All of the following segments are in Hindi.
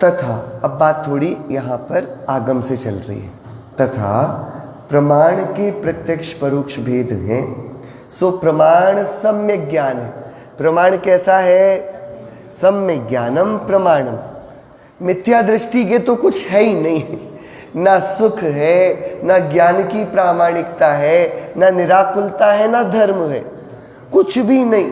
तथा, अब बात थोड़ी यहाँ पर आगम से चल रही है। तथा प्रमाण के प्रत्यक्ष परोक्ष भेद हैं, सो प्रमाण सम्यक ज्ञान है। प्रमाण कैसा है? सम्यक ज्ञानम प्रमाणम। मिथ्या दृष्टि के तो कुछ है ही नहीं, ना सुख है, ना ज्ञान की प्रामाणिकता है, ना निराकुलता है, ना धर्म है, कुछ भी नहीं।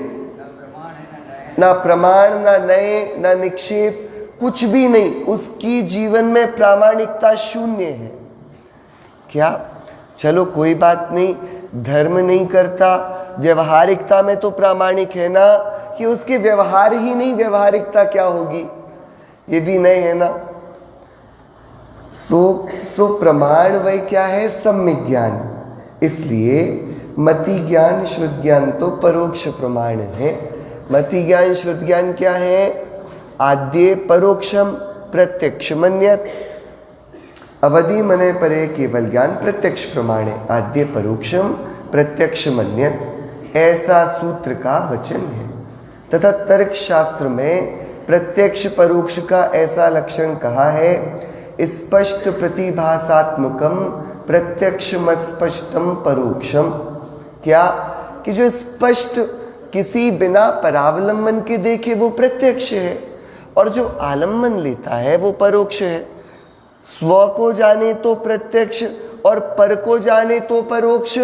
ना प्रमाण, ना नए, ना निक्षेप, कुछ भी नहीं। उसकी जीवन में प्रामाणिकता शून्य है। क्या? चलो कोई बात नहीं, धर्म नहीं करता, व्यवहारिकता में तो प्रामाणिक है ना, कि उसके व्यवहार ही नहीं, व्यवहारिकता क्या होगी? ये भी नहीं है ना। सो प्रमाण वह क्या है? सम्यक ज्ञान। इसलिए मति ज्ञान श्रुत ज्ञान तो परोक्ष प्रमाण है। मति ज्ञान श्रुत ज्ञान क्या है? आद्ये परोक्षम प्रत्यक्ष मन्यत। अवधि मने परे केवल ज्ञान प्रत्यक्ष प्रमाण है। आद्ये परोक्षम प्रत्यक्ष मन्यत, ऐसा सूत्र का वचन है। तथा तर्क शास्त्र में प्रत्यक्ष परोक्ष का ऐसा लक्षण कहा है, स्पष्ट प्रतिभासात्मकम प्रत्यक्षमस्पष्टम परोक्षम। क्या? कि जो स्पष्ट किसी बिना परावलंबन के देखे वो प्रत्यक्ष है, और जो आलम्बन लेता है वो परोक्ष है। स्व को जाने तो प्रत्यक्ष, और पर को जाने तो परोक्ष।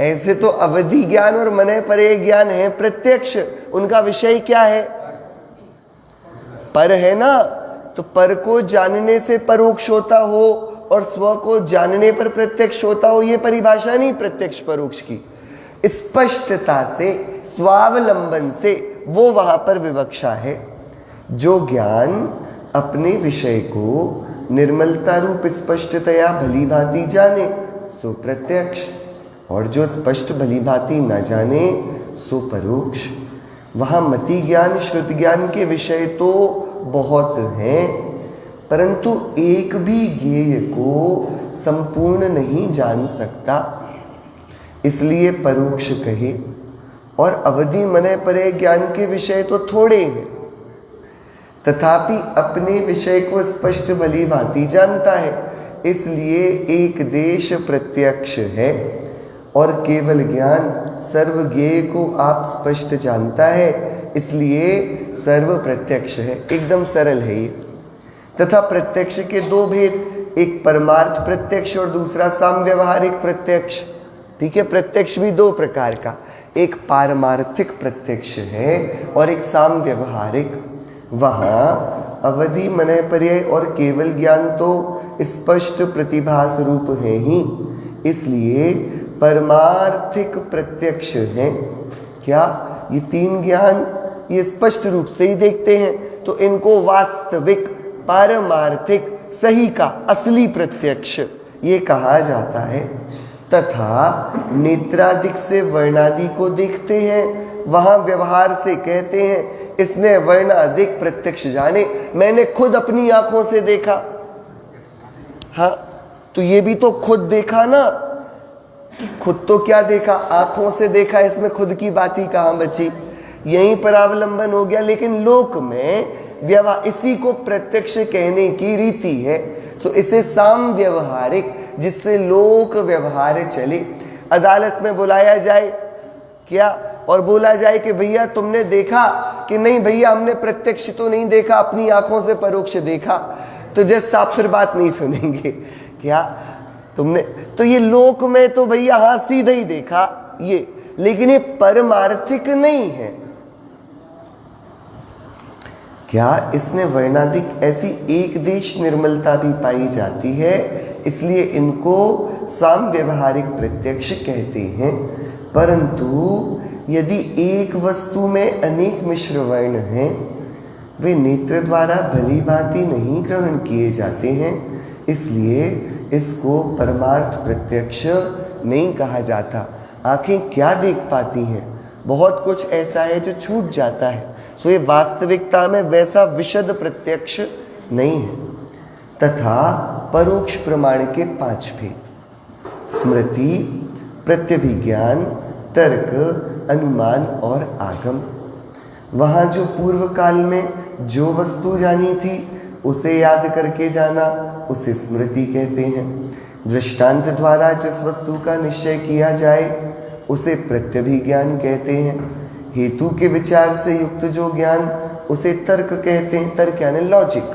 ऐसे तो अवधि ज्ञान और मने परे ज्ञान है प्रत्यक्ष, उनका विषय क्या है? पर है ना। तो पर को जानने से परोक्ष होता हो और स्व को जानने पर प्रत्यक्ष होता हो, ये परिभाषा नहीं प्रत्यक्ष परोक्ष की। स्पष्टता से, स्वावलंबन से, वो वहां पर विवक्षा है। जो ज्ञान अपने विषय को निर्मलता रूप स्पष्टतया भली भांति जाने सो प्रत्यक्ष, और जो स्पष्ट भली भांति न जाने सो परोक्ष। वहाँ मति ज्ञान श्रुत ज्ञान के विषय तो बहुत हैं, परंतु एक भी ज्ञेय को संपूर्ण नहीं जान सकता, इसलिए परोक्ष कहे। और अवधि मने परे ज्ञान के विषय तो थोड़े हैं, तथापि अपने विषय को स्पष्ट भली भांति जानता है, इसलिए एक देश प्रत्यक्ष है। और केवल ज्ञान सर्वज्ञेय को आप स्पष्ट जानता है, इसलिए सर्व प्रत्यक्ष है। एकदम सरल है ये। तथा प्रत्यक्ष के दो भेद, एक परमार्थ प्रत्यक्ष और दूसरा साम व्यवहारिक प्रत्यक्ष। ठीक है, प्रत्यक्ष भी दो प्रकार का, एक पारमार्थिक प्रत्यक्ष है और एक साम व्यवहारिक। वहाँ अवधि मने पर्याय और केवल ज्ञान तो स्पष्ट प्रतिभास रूप है ही, इसलिए परमार्थिक प्रत्यक्ष है। क्या? ये तीन ज्ञान ये स्पष्ट रूप से ही देखते हैं, तो इनको वास्तविक पारमार्थिक सही का असली प्रत्यक्ष ये कहा जाता है। तथा नेत्रादिक से वर्णादि को देखते हैं, वहाँ व्यवहार से कहते हैं इसने वर्णादिक प्रत्यक्ष जाने, मैंने खुद अपनी आंखों से देखा। हाँ, तो ये भी तो खुद देखा ना। खुद तो क्या देखा? आंखों से देखा, इसमें खुद की बात ही कहाँ बची? यहीं पर अवलंबन हो गया। लेकिन लोक में व्यवहार, इसी को प्रत्यक्ष कहने की रीति है, तो इसे साम व्यवहारिक, जिससे लोक व्यवहार चले। अदालत में बुलाया जाए क्या और बोला जाए कि भैया तुमने देखा कि नहीं? भैया हमने प्रत्यक्ष तो नहीं देखा, अपनी आंखों से परोक्ष देखा। तो जज साहब फिर बात नहीं सुनेंगे। क्या तुमने? तो ये लोक में तो भैया हाँ सीधा ही देखा ये, लेकिन ये परमार्थिक नहीं है। क्या? इसने वर्णादिक ऐसी एक देश निर्मलता भी पाई जाती है, इसलिए इनको साम व्यवहारिक प्रत्यक्ष कहते हैं। परंतु यदि एक वस्तु में अनेक मिश्र वर्ण हैं, वे नेत्र द्वारा भली भांति नहीं ग्रहण किए जाते हैं, इसलिए इसको परमार्थ प्रत्यक्ष नहीं कहा जाता। आंखें क्या देख पाती हैं? बहुत कुछ ऐसा है जो छूट जाता है, सो ये वास्तविकता में वैसा विशद प्रत्यक्ष नहीं है। तथा परोक्ष प्रमाण के 5 भेद, स्मृति, प्रत्यभिज्ञान, तर्क, अनुमान और आगम। वहाँ जो पूर्व काल में जो वस्तु जानी थी उसे याद करके जाना उसे स्मृति कहते हैं। दृष्टांत द्वारा जिस वस्तु का निश्चय किया जाए उसे प्रत्यभिज्ञान कहते हैं। हेतु के विचार से युक्त जो ज्ञान उसे तर्क कहते हैं। तर्क यानी लॉजिक।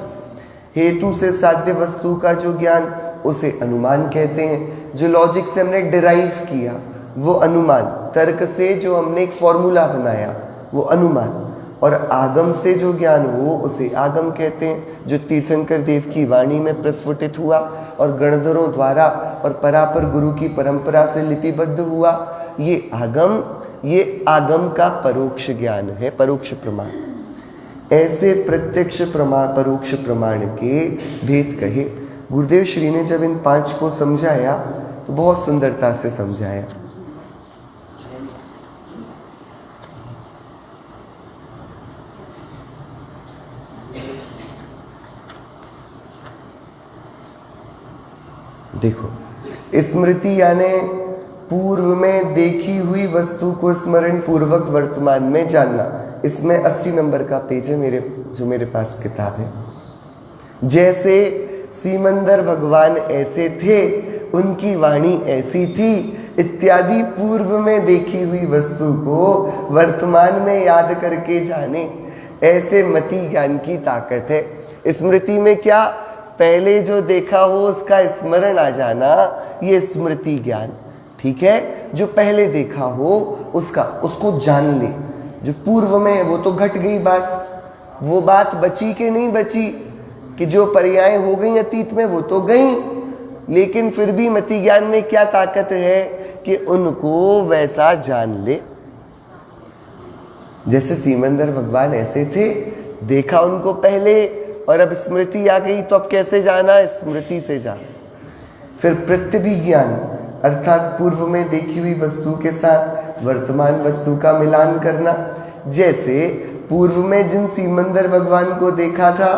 हेतु से साध्य वस्तु का जो ज्ञान उसे अनुमान कहते हैं। जो लॉजिक से हमने डिराइव किया वो अनुमान। तर्क से जो हमने एक फॉर्मूला बनाया वो अनुमान। और आगम से जो ज्ञान हो उसे आगम कहते हैं। जो तीर्थंकर देव की वाणी में प्रस्फुटित हुआ और गणधरों द्वारा और परापर गुरु की परंपरा से लिपिबद्ध हुआ, ये आगम का परोक्ष ज्ञान है, परोक्ष प्रमाण। ऐसे प्रत्यक्ष प्रमाण परोक्ष प्रमाण के भेद कहे। गुरुदेव श्री ने जब इन 5 को समझाया तो बहुत सुंदरता से समझाया। देखो, स्मृति यानी पूर्व में देखी हुई वस्तु को स्मरण पूर्वक वर्तमान में जानना। इसमें 80 नंबर का पेज है मेरे पास किताब है। जैसे सीमंदर भगवान ऐसे थे, उनकी वाणी ऐसी थी इत्यादि पूर्व में देखी हुई वस्तु को वर्तमान में याद करके जाने, ऐसे मति ज्ञान की ताकत है। स्मृति में क्या, पहले जो देखा हो उसका स्मरण आ जाना, ये स्मृति ज्ञान। ठीक है, जो पहले देखा हो उसको जान ले। जो पूर्व में है वो तो घट गई बात, वो बात बची कि नहीं बची, कि जो पर्याय हो गई अतीत में वो तो गई, लेकिन फिर भी मति ज्ञान में क्या ताकत है कि उनको वैसा जान ले। जैसे सीमंदर भगवान ऐसे थे, देखा उनको पहले और अब स्मृति आ गई, तो अब कैसे जाना, स्मृति से जाना। फिर प्रत्यभिज्ञान अर्थात पूर्व में देखी हुई वस्तु के साथ वर्तमान वस्तु का मिलान करना। जैसे पूर्व में जिन सीमंदर भगवान को देखा था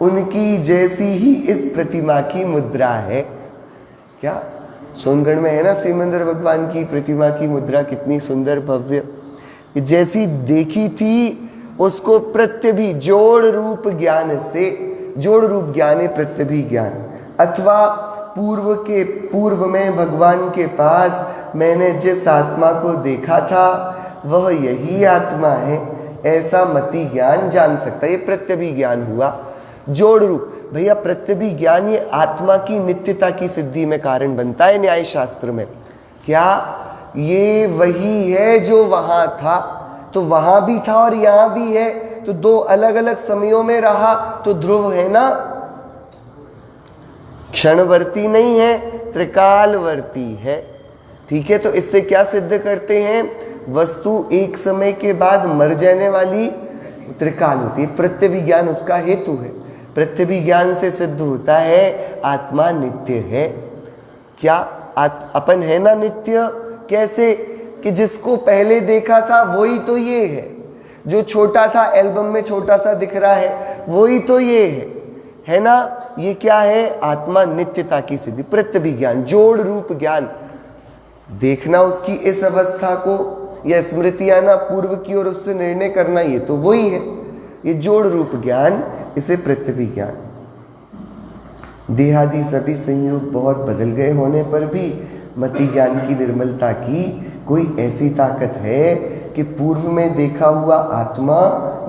उनकी जैसी ही इस प्रतिमा की मुद्रा है। क्या सोनगढ़ में है ना सीमंदर भगवान की प्रतिमा की मुद्रा, कितनी सुंदर भव्य। जैसी देखी थी उसको प्रत्यभि जोड़ रूप ज्ञान से, जोड़ रूप ज्ञान है प्रत्यभिज्ञान। अथवा पूर्व में भगवान के पास मैंने जिस आत्मा को देखा था वह यही आत्मा है, ऐसा मति ज्ञान जान सकता है। ये प्रत्यभिज्ञान हुआ। जोड़ रूप भैया, प्रत्यभिज्ञान ये आत्मा की नित्यता की सिद्धि में कारण बनता है न्याय शास्त्र में। क्या ये वही है जो वहां था, तो वहां भी था और यहां भी है, तो दो अलग अलग समयों में रहा, तो ध्रुव है ना, क्षणवर्ती नहीं है, त्रिकालवर्ती है। ठीक है, तो इससे क्या सिद्ध करते हैं, वस्तु एक समय के बाद मर जाने वाली त्रिकाल होती है। प्रत्यभिज्ञान उसका हेतु है। प्रत्यभिज्ञान से सिद्ध होता है आत्मा नित्य है। क्या अपन है ना नित्य? कैसे कि जिसको पहले देखा था वही तो ये है, जो छोटा था एल्बम में छोटा सा दिख रहा है वही तो ये है ना। ये क्या है, आत्मा नित्यता की सिद्धि। प्रत्यभिज्ञान जोड़ रूप ज्ञान, देखना उसकी इस अवस्था को या स्मृति आना पूर्व की और उससे निर्णय करना, ये तो वही है। ये जोड़ रूप ज्ञान, इसे प्रत्यभिज्ञान। देहादि सभी संयोग बहुत बदल गए होने पर भी मति ज्ञान की निर्मलता की कोई ऐसी ताकत है कि पूर्व में देखा हुआ आत्मा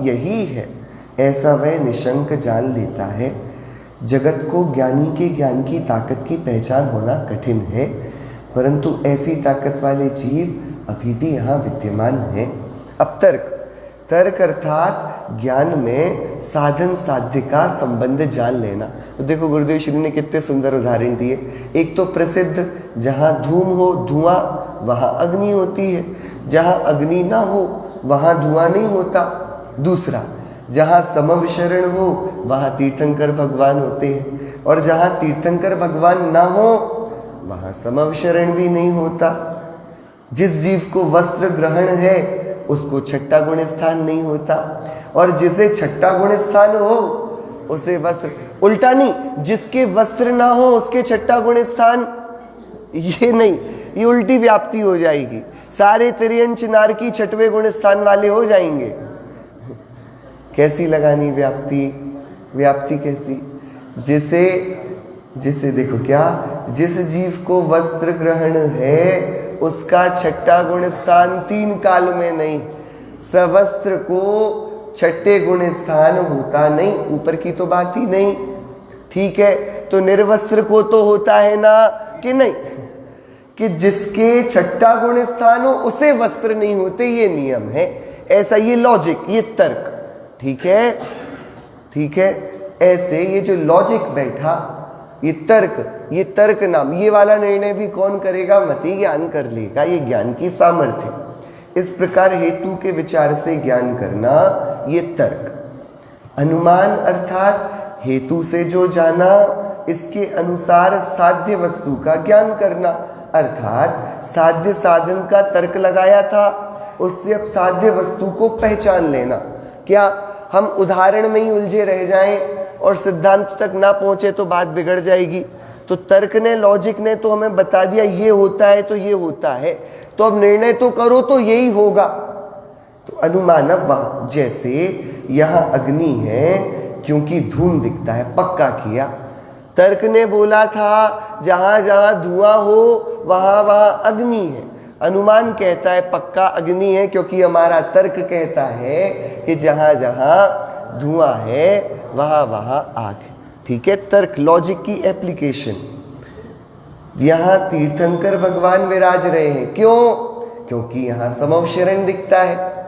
यही है, ऐसा वह निशंक जान लेता है। जगत को ज्ञानी के ज्ञान की ताकत की पहचान होना कठिन है, परंतु ऐसी ताकत वाले जीव अभी भी यहाँ विद्यमान हैं। अब तर्क अर्थात ज्ञान में साधन साध्य का संबंध जान लेना। तो देखो गुरुदेव श्री ने कितने सुंदर उदाहरण दिए। एक तो प्रसिद्ध, जहाँ धूम हो धुआं वहाँ अग्नि होती है, जहाँ अग्नि ना हो वहाँ धुआं नहीं होता। दूसरा, जहाँ समविशरण हो वहाँ तीर्थंकर भगवान होते हैं, और जहाँ तीर्थंकर भगवान ना हो वहाँ समविशरण भी नहीं होता। जिस जीव को वस्त्र ग्रहण है उसको छठा गुण स्थान नहीं होता, और जिसे छठा गुण स्थान हो उसे वस्त्र, उल्टा नहीं, जिसके वस्त्र ना हो उसके छठा गुण स्थान, ये नहीं, ये उल्टी व्याप्ति हो जाएगी। सारे तिर्यंच नार की छठवें गुण स्थान वाले हो जाएंगे। कैसी लगानी व्याप्ति, व्याप्ति कैसी? जैसे जिसे देखो क्या, जिस जीव को वस्त्र ग्रहण है उसका छठा गुण स्थान 3 काल में नहीं। सवस्त्र को छठे गुण स्थान होता नहीं, ऊपर की तो बात ही नहीं। ठीक है, तो निर्वस्त्र को तो होता है ना कि नहीं, कि जिसके छठा गुण स्थान हो उसे वस्त्र नहीं होते, ये नियम है। ऐसा ये लॉजिक, ये तर्क। ठीक है, ठीक है। ऐसे ये जो लॉजिक बैठा, ये तर्क नाम, ये वाला निर्णय भी कौन करेगा? मति ज्ञान कर लेगा। ये ज्ञान की सामर्थ्य। इस प्रकार हेतु के विचार से ज्ञान करना, ये तर्क। अनुमान अर्थात हेतु से जो जाना, इसके अनुसार साध्य वस्तु का ज्ञान करना, अर्थात साध्य साधन का तर्क लगाया था, उससे अब साध्य वस्तु को पहचान लेना। क्या हम उदाहरण में ही उलझे रह जाएं और सिद्धांत तक ना पहुंचे तो बात बिगड़ जाएगी। तो तर्क ने, लॉजिक ने तो हमें बता दिया ये होता है तो ये होता है, तो अब निर्णय तो करो तो यही होगा। तो अनुमान, अब जैसे यहाँ अग्नि है क्योंकि धूम दिखता है, पक्का किया। तर्क ने बोला था जहां जहां धुआं हो वहां वहां अग्नि है। अनुमान कहता है पक्का अग्नि है, क्योंकि हमारा तर्क कहता है कि जहां जहां धुआं है वहां वहां आग है। ठीक है, तर्क, लॉजिक की एप्लीकेशन। यहां तीर्थंकर भगवान विराज रहे हैं, क्यों? क्योंकि यहां समवशरण दिखता है।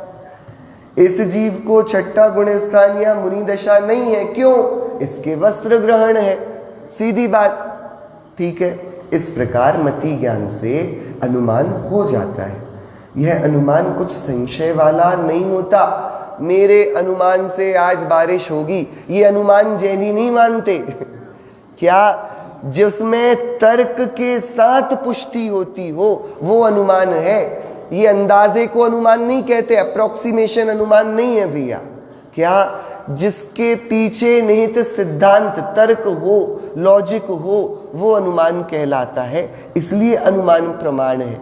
इस जीव को छठा गुण स्थान या मुनि दशा नहीं है, क्यों? इसके वस्त्र ग्रहण है, सीधी बात। ठीक है, इस प्रकार मति ज्ञान से अनुमान हो जाता है। यह अनुमान कुछ संशय वाला नहीं होता। मेरे अनुमान से आज बारिश होगी, ये अनुमान जैनी नहीं मानते। क्या? जिसमें तर्क के साथ पुष्टि होती हो वो अनुमान है। ये अंदाजे को अनुमान नहीं कहते, अप्रोक्सीमेशन अनुमान नहीं है भैया। क्या? जिसके पीछे निहित सिद्धांत, तर्क हो, लॉजिक हो, वो अनुमान कहलाता है। इसलिए अनुमान प्रमाण है।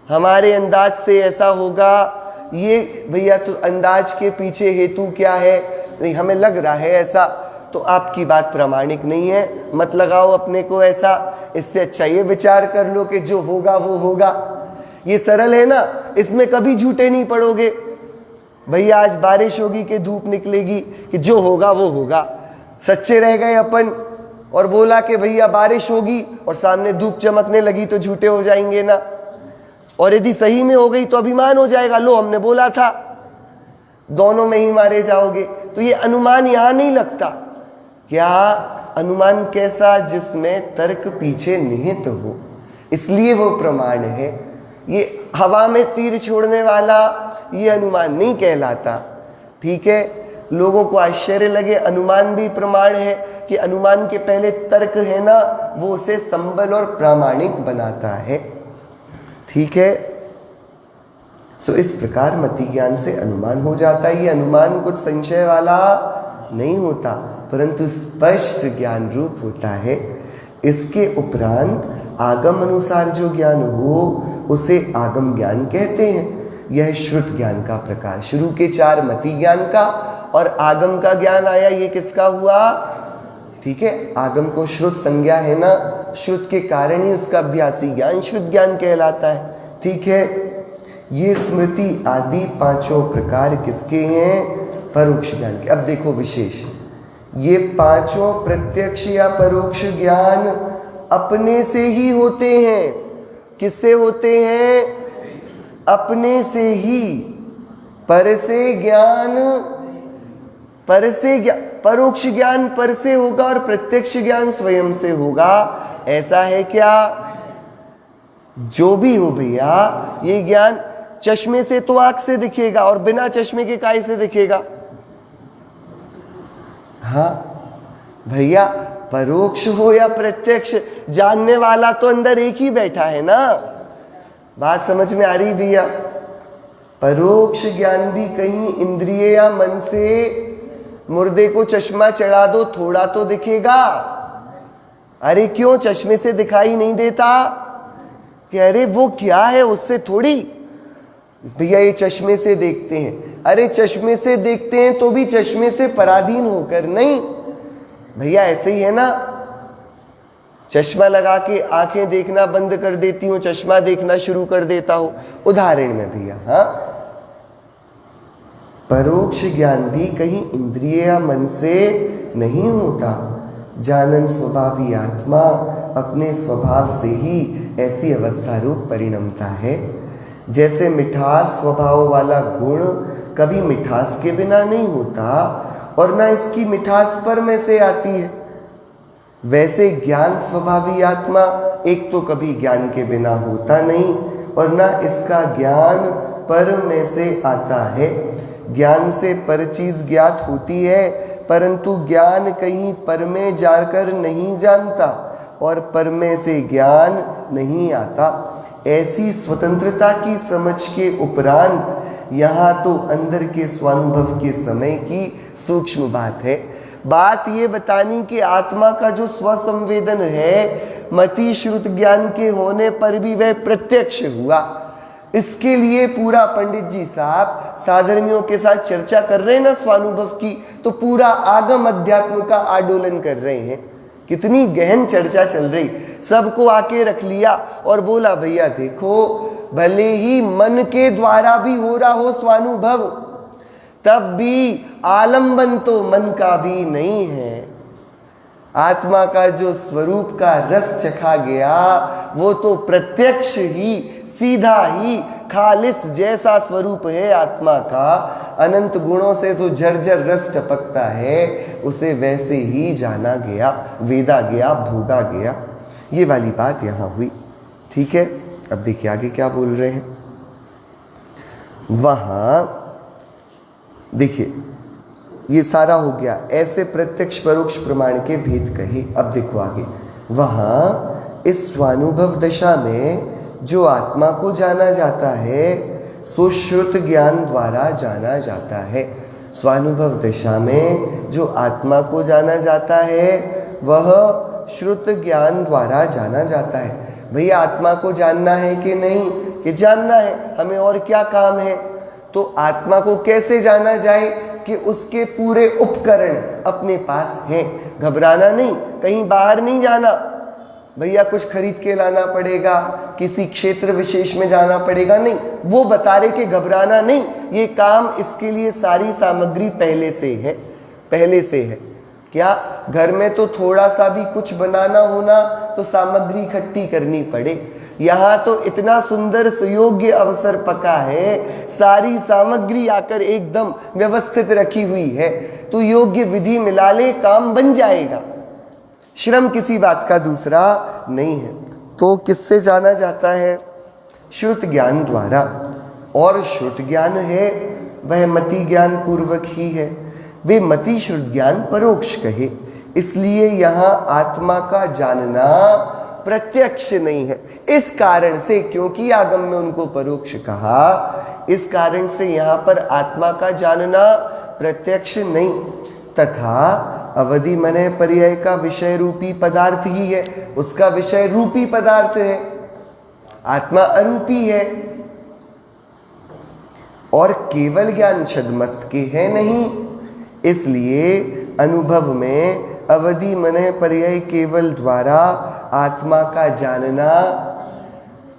हमारे अंदाज से ऐसा होगा, ये भैया तो अंदाज के पीछे हेतु क्या है? नहीं, हमें लग रहा है ऐसा, तो आपकी बात प्रामाणिक नहीं है, मत लगाओ अपने को ऐसा। इससे अच्छा ये विचार कर लो कि जो होगा वो होगा। ये सरल है ना, इसमें कभी झूठे नहीं पड़ोगे। भैया आज बारिश होगी कि धूप निकलेगी, कि जो होगा वो होगा। सच्चे रह गए अपन और बोला कि भैया बारिश होगी और सामने धूप चमकने लगी तो झूठे हो जाएंगे ना। और यदि सही में हो गई तो अभिमान हो जाएगा, लो हमने बोला था। दोनों में ही मारे जाओगे। तो ये अनुमान यहां नहीं लगता। क्या? अनुमान कैसा? जिसमें तर्क पीछे निहित हो, इसलिए वो प्रमाण है। ये हवा में तीर छोड़ने वाला ये अनुमान नहीं कहलाता। ठीक है, लोगों को आश्चर्य लगे, अनुमान भी प्रमाण है, कि अनुमान के पहले तर्क है ना, वो उसे संबल और प्रामाणिक बनाता है। ठीक है, सो इस प्रकार मति ज्ञान से अनुमान हो जाता है। ये अनुमान कुछ संशय वाला नहीं होता, परंतु स्पष्ट ज्ञान रूप होता है। इसके उपरांत आगम अनुसार जो ज्ञान हो उसे आगम ज्ञान कहते हैं। यह श्रुत ज्ञान का प्रकार। शुरू के 4 मति ज्ञान का और आगम का ज्ञान आया, ये किसका हुआ? ठीक है, आगम को श्रुत संज्ञा है ना, श्रुत के कारण ही उसका अभ्यासी ज्ञान श्रुत ज्ञान कहलाता है। ठीक है, ये स्मृति आदि 5 प्रकार किसके हैं? परोक्ष ज्ञान के। अब देखो विशेष, ये 5 प्रत्यक्ष या परोक्ष ज्ञान अपने से ही होते हैं। किससे होते हैं? अपने से ही। पर से ज्ञान, परोक्ष ज्ञान पर से होगा और प्रत्यक्ष ज्ञान स्वयं से होगा। ऐसा है क्या? जो भी हो भैया, ये ज्ञान चश्मे से तो आंख से दिखेगा और बिना चश्मे के काहे से दिखेगा? हाँ भैया, परोक्ष हो या प्रत्यक्ष, जानने वाला तो अंदर एक ही बैठा है ना। बात समझ में आ रही भैया? परोक्ष ज्ञान भी कहीं इंद्रिय या मन से मुर्दे को चश्मा चढ़ा दो, थोड़ा तो दिखेगा। अरे क्यों चश्मे से दिखाई नहीं देता? कि अरे वो क्या है, उससे थोड़ी। भैया ये चश्मे से देखते हैं। अरे चश्मे से देखते हैं तो भी चश्मे से पराधीन होकर नहीं, भैया ऐसे ही है ना, चश्मा लगा के आंखें देखना बंद कर देती हूँ, चश्मा देखना शुरू कर देता हूँ, उदाहरण में भैया। हाँ, परोक्ष ज्ञान भी कहीं इंद्रिय या मन से नहीं होता। जानन स्वभावी आत्मा अपने स्वभाव से ही ऐसी अवस्था रूप परिणमता है। जैसे मिठास स्वभाव वाला गुण कभी मिठास के बिना नहीं होता और ना इसकी मिठास पर में से आती है, वैसे ज्ञान स्वभावी आत्मा एक तो कभी ज्ञान के बिना होता नहीं और ना इसका ज्ञान पर में से आता है। ज्ञान से पर चीज ज्ञात होती है, परंतु ज्ञान कहीं पर में जाकर नहीं जानता और पर में से ज्ञान नहीं आता। ऐसी स्वतंत्रता की समझ के उपरांत यहाँ तो अंदर के स्वानुभव के समय की सूक्ष्म बात है। बात ये बतानी कि आत्मा का जो स्वसंवेदन है मति श्रुत ज्ञान के होने पर भी वह प्रत्यक्ष हुआ। इसके लिए पूरा पंडित जी साहब साधर्मियों के साथ चर्चा कर रहे हैं ना स्वानुभव की, तो पूरा आगम अध्यात्म का आंदोलन कर रहे हैं। कितनी गहन चर्चा चल रही, सबको आके रख लिया और बोला भैया देखो, भले ही मन के द्वारा भी हो रहा हो स्वानुभव, तब भी आलंबन तो मन का भी नहीं है। आत्मा का जो स्वरूप का रस चखा गया वो तो प्रत्यक्ष ही, सीधा ही, खालिस जैसा स्वरूप है आत्मा का। अनंत गुणों से जो झरझर रस टपकता है उसे वैसे ही जाना गया, वेदा गया, भोगा गया। ये वाली बात यहाँ हुई। ठीक है, अब देखिए आगे क्या बोल रहे हैं। वहाँ देखिए ये सारा हो गया, ऐसे प्रत्यक्ष परोक्ष प्रमाण के भेद कहे। अब देखो आगे, वहाँ इस स्वानुभव दशा में जो आत्मा को जाना जाता है सो श्रुत ज्ञान द्वारा जाना जाता है। स्वानुभव दशा में जो आत्मा को जाना जाता है वह श्रुत ज्ञान द्वारा जाना जाता है। भैया आत्मा को जानना है कि नहीं? कि जानना है, हमें और क्या काम है। तो आत्मा को कैसे जाना जाए कि उसके पूरे उपकरण अपने पास हैं। घबराना नहीं, कहीं बाहर नहीं जाना, भैया कुछ खरीद के लाना पड़ेगा, किसी क्षेत्र विशेष में जाना पड़ेगा, नहीं, वो बता रहे कि घबराना नहीं, ये काम इसके लिए सारी सामग्री पहले से है। पहले से है क्या? घर में तो थोड़ा सा भी कुछ बनाना होना तो सामग्री इकट्ठी करनी पड़े, यहाँ तो इतना सुंदर सुयोग्य अवसर पका है, सारी सामग्री आकर एकदम व्यवस्थित रखी हुई है, तो योग्य विधि मिला ले, काम बन जाएगा। श्रम किसी बात का दूसरा नहीं है। तो किससे जाना जाता है? श्रुत ज्ञान द्वारा। और श्रुत ज्ञान है वह मति ज्ञान पूर्वक ही है। वे मति श्रुत ज्ञान परोक्ष कहे, इसलिए यहाँ आत्मा का जानना प्रत्यक्ष नहीं है। इस कारण से, क्योंकि आगम में उनको परोक्ष कहा, इस कारण से यहाँ पर आत्मा का जानना प्रत्यक्ष नहीं, तथा अवधि मने पर्याय का विषय रूपी पदार्थ ही है। उसका विषय रूपी पदार्थ है, आत्मा अरूपी है। और केवल ज्ञान छद्मस्त के है नहीं, इसलिए अनुभव में अवधि मने पर्याय केवल द्वारा आत्मा का जानना,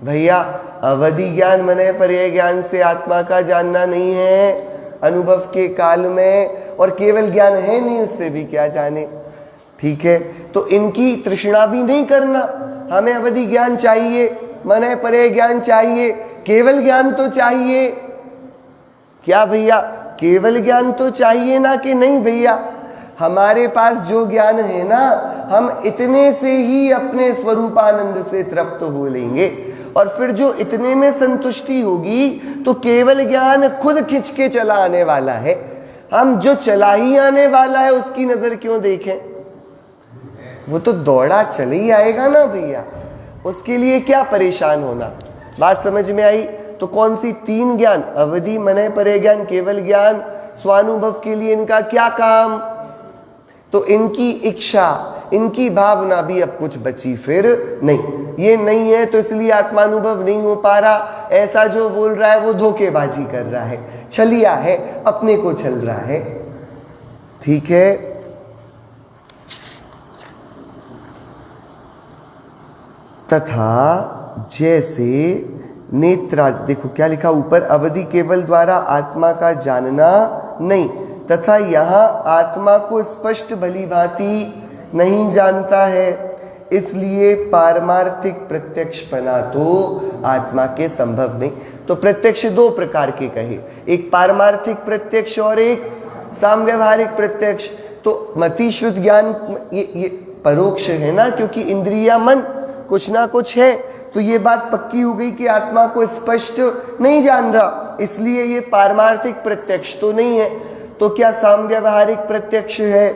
भैया अवधि ज्ञान मने पर्याय ज्ञान से आत्मा का जानना नहीं है अनुभव के काल में, और केवल ज्ञान है नहीं, उससे भी क्या जाने। ठीक है, तो इनकी तृष्णा भी नहीं करना, हमें अवधि ज्ञान चाहिए, मने पर्याय ज्ञान चाहिए, केवल ज्ञान तो चाहिए। क्या भैया केवल ज्ञान तो चाहिए ना कि नहीं? भैया हमारे पास जो ज्ञान है ना, हम इतने से ही अपने स्वरूपानंद से तृप्त हो लेंगे, और फिर जो इतने में संतुष्टि होगी तो केवल ज्ञान खुद खिंच के चला आने वाला है। हम जो चला ही आने वाला है उसकी नजर क्यों देखें? वो तो दौड़ा चले ही आएगा ना भैया, उसके लिए क्या परेशान होना। बात समझ में आई? तो कौन सी तीन ज्ञान, अवधि मने पर्याय ज्ञान, केवल ज्ञान, स्वानुभव के लिए इनका क्या काम? तो इनकी इच्छा, इनकी भावना भी अब कुछ बची फिर नहीं। ये नहीं है तो इसलिए आत्मानुभव नहीं हो पा रहा। ऐसा जो बोल रहा है वो धोखेबाजी कर रहा है, छलिया है, अपने को छल रहा है। ठीक है, तथा जैसे नेत्रा, देखो क्या लिखा ऊपर, अवधि केवल द्वारा आत्मा का जानना नहीं, तथा यहाँ आत्मा को स्पष्ट भली भांति नहीं जानता है, इसलिए पारमार्थिक प्रत्यक्षपना तो आत्मा के संभव नहीं। तो प्रत्यक्ष दो प्रकार के कहे, एक पारमार्थिक प्रत्यक्ष और एक सामव्यवहारिक प्रत्यक्ष। तो मति श्रुत ज्ञान ये परोक्ष है ना, क्योंकि इंद्रिया मन कुछ ना कुछ है, तो ये बात पक्की हो गई कि आत्मा को स्पष्ट नहीं जान रहा, इसलिए ये पारमार्थिक प्रत्यक्ष तो नहीं है। तो क्या सामव्यवहारिक प्रत्यक्ष है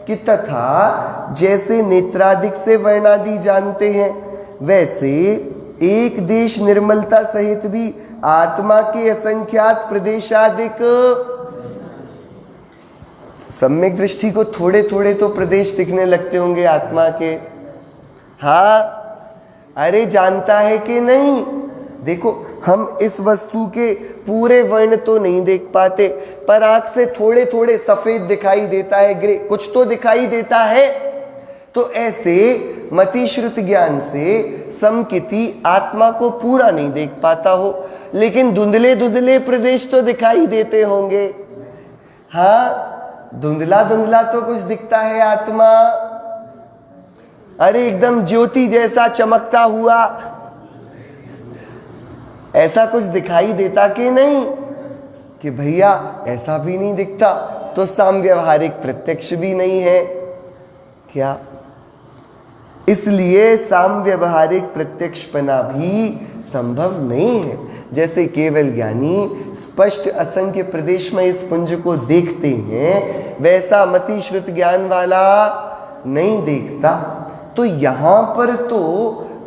कि तथा जैसे नेत्रादिक से वर्णादि जानते हैं, वैसे एक देश निर्मलता सहित भी आत्मा के असंख्यात प्रदेशादिक, सम्यक दृष्टि को थोड़े थोड़े तो प्रदेश दिखने लगते होंगे आत्मा के। हाँ, अरे जानता है कि नहीं? देखो, हम इस वस्तु के पूरे वर्ण तो नहीं देख पाते, पर आंख से थोड़े थोड़े सफेद दिखाई देता है, ग्रे कुछ तो दिखाई देता है। तो ऐसे मति श्रुत ज्ञान से समकिति आत्मा को पूरा नहीं देख पाता हो, लेकिन धुंधले धुंधले प्रदेश तो दिखाई देते होंगे। हाँ, धुंधला धुंधला तो कुछ दिखता है आत्मा। अरे एकदम ज्योति जैसा चमकता हुआ ऐसा कुछ दिखाई देता कि नहीं? कि भैया ऐसा भी नहीं दिखता, तो सामव्यवहारिक प्रत्यक्ष भी नहीं है क्या? इसलिए सामव्यवहारिक प्रत्यक्षपना भी संभव नहीं है। जैसे केवल ज्ञानी स्पष्ट असंख्य प्रदेश में इस पुंज को देखते हैं, वैसा मति श्रुत ज्ञान वाला नहीं देखता। तो यहाँ पर तो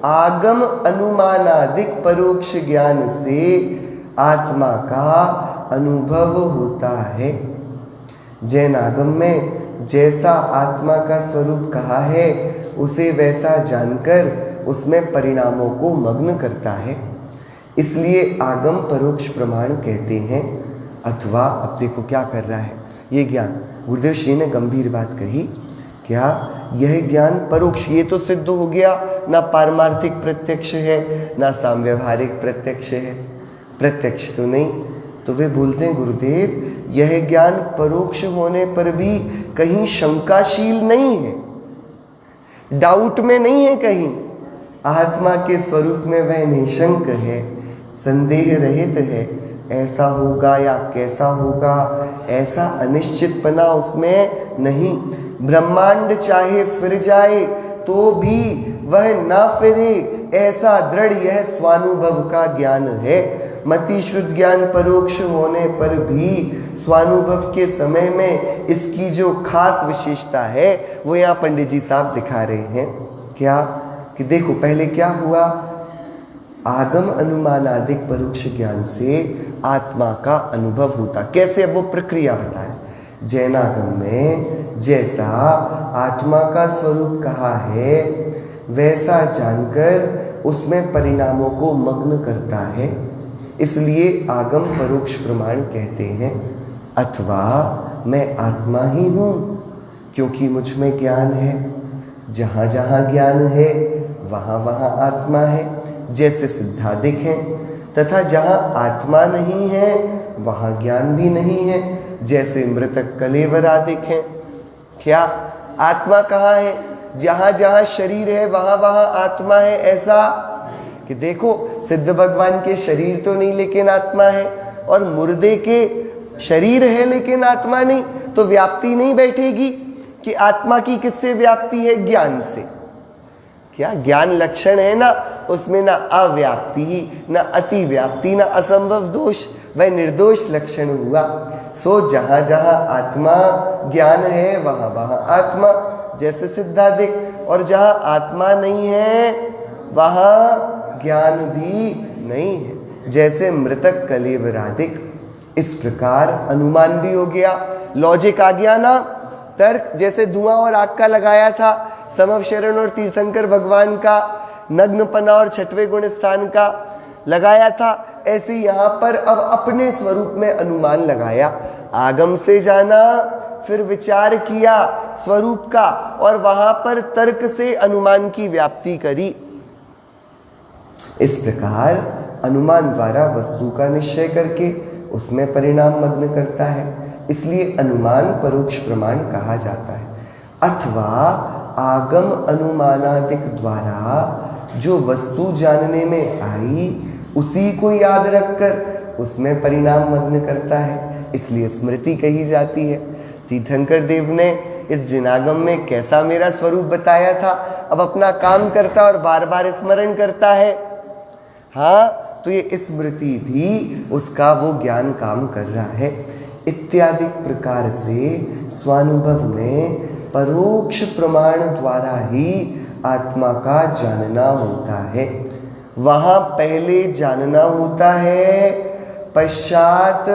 आगम अनुमानादिक परोक्ष ज्ञान से आत्मा का अनुभव होता है। जैन आगम में जैसा आत्मा का स्वरूप कहा है, उसे वैसा जानकर उसमें परिणामों को मग्न करता है, इसलिए आगम परोक्ष प्रमाण कहते हैं। अथवा अब देखो क्या कर रहा है ये ज्ञान, गुरुदेव श्री ने गंभीर बात कही, क्या यह ज्ञान परोक्ष, ये तो सिद्ध हो गया, ना पारमार्थिक प्रत्यक्ष है ना सामव्यवहारिक प्रत्यक्ष है, प्रत्यक्ष तो नहीं। तो वे बोलते हैं गुरुदेव, यह ज्ञान परोक्ष होने पर भी कहीं शंकाशील नहीं है, डाउट में नहीं है कहीं, आत्मा के स्वरूप में वह निशंक है, संदेह रहित है। ऐसा होगा या कैसा होगा, ऐसा अनिश्चितपना उसमें नहीं। ब्रह्मांड चाहे फिर जाए तो भी वह ना फिरे, ऐसा दृढ़ यह स्वानुभव का ज्ञान है। मति श्रुत ज्ञान परोक्ष होने पर भी स्वानुभव के समय में इसकी जो खास विशेषता है वो यहाँ पंडित जी साहब दिखा रहे हैं। क्या कि देखो पहले क्या हुआ, आगम अनुमानादिक परोक्ष ज्ञान से आत्मा का अनुभव होता कैसे, अब वो प्रक्रिया बताए। जैनागम में जैसा आत्मा का स्वरूप कहा है, वैसा जानकर उसमें परिणामों को मग्न करता है, इसलिए आगम परोक्ष प्रमाण कहते हैं। अथवा मैं आत्मा ही हूँ, क्योंकि मुझ में ज्ञान है, जहाँ जहाँ ज्ञान है वहाँ वहाँ आत्मा है, जैसे सिद्धादिक हैं। तथा जहाँ आत्मा नहीं है वहाँ ज्ञान भी नहीं है, जैसे मृतक कलेवरादिक हैं। क्या आत्मा कहाँ है? जहाँ जहाँ शरीर है वहाँ वहाँ आत्मा है, ऐसा कि देखो सिद्ध भगवान के शरीर तो नहीं लेकिन आत्मा है, और मुर्दे के शरीर है लेकिन आत्मा नहीं, तो व्याप्ति नहीं बैठेगी कि आत्मा की किससे व्याप्ति है? ज्ञान से। क्या ज्ञान लक्षण है ना, उसमें ना अव्याप्ति ना अतिव्याप्ति ना असंभव दोष, वह निर्दोष लक्षण हुआ। सो जहाँ जहाँ आत्मा ज्ञान है वहाँ वहाँ आत्मा, जैसे सिद्धादिक, और जहाँ आत्मा नहीं है वहाँ ज्ञान भी नहीं है, जैसे मृतक कलेवरादिक। इस प्रकार अनुमान भी हो गया, लॉजिक आ गया ना, तर्क। जैसे धुआं और आग का लगाया था, समव शरण और तीर्थंकर भगवान का नग्नपना और छठवें गुण स्थान का लगाया था, ऐसे यहाँ पर अब अपने स्वरूप में अनुमान लगाया। आगम से जाना, फिर विचार किया स्वरूप का, और वहाँ पर तर्क से अनुमान की व्याप्ति करी। इस प्रकार अनुमान द्वारा वस्तु का निश्चय करके उसमें परिणाम मग्न करता है, इसलिए अनुमान परोक्ष प्रमाण कहा जाता है। अथवा आगम अनुमानादिक द्वारा जो वस्तु जानने में आई उसी को याद रखकर उसमें परिणाम मग्न करता है, इसलिए स्मृति कही जाती है। तीर्थंकर देव ने इस जिनागम में कैसा मेरा स्वरूप बताया था, अब अपना काम करता और बार बार स्मरण करता है। हाँ, तो ये स्मृति भी उसका वो ज्ञान काम कर रहा है। इत्यादि प्रकार से स्वानुभव में परोक्ष प्रमाण द्वारा ही आत्मा का जानना होता है। वहाँ पहले जानना होता है, पश्चात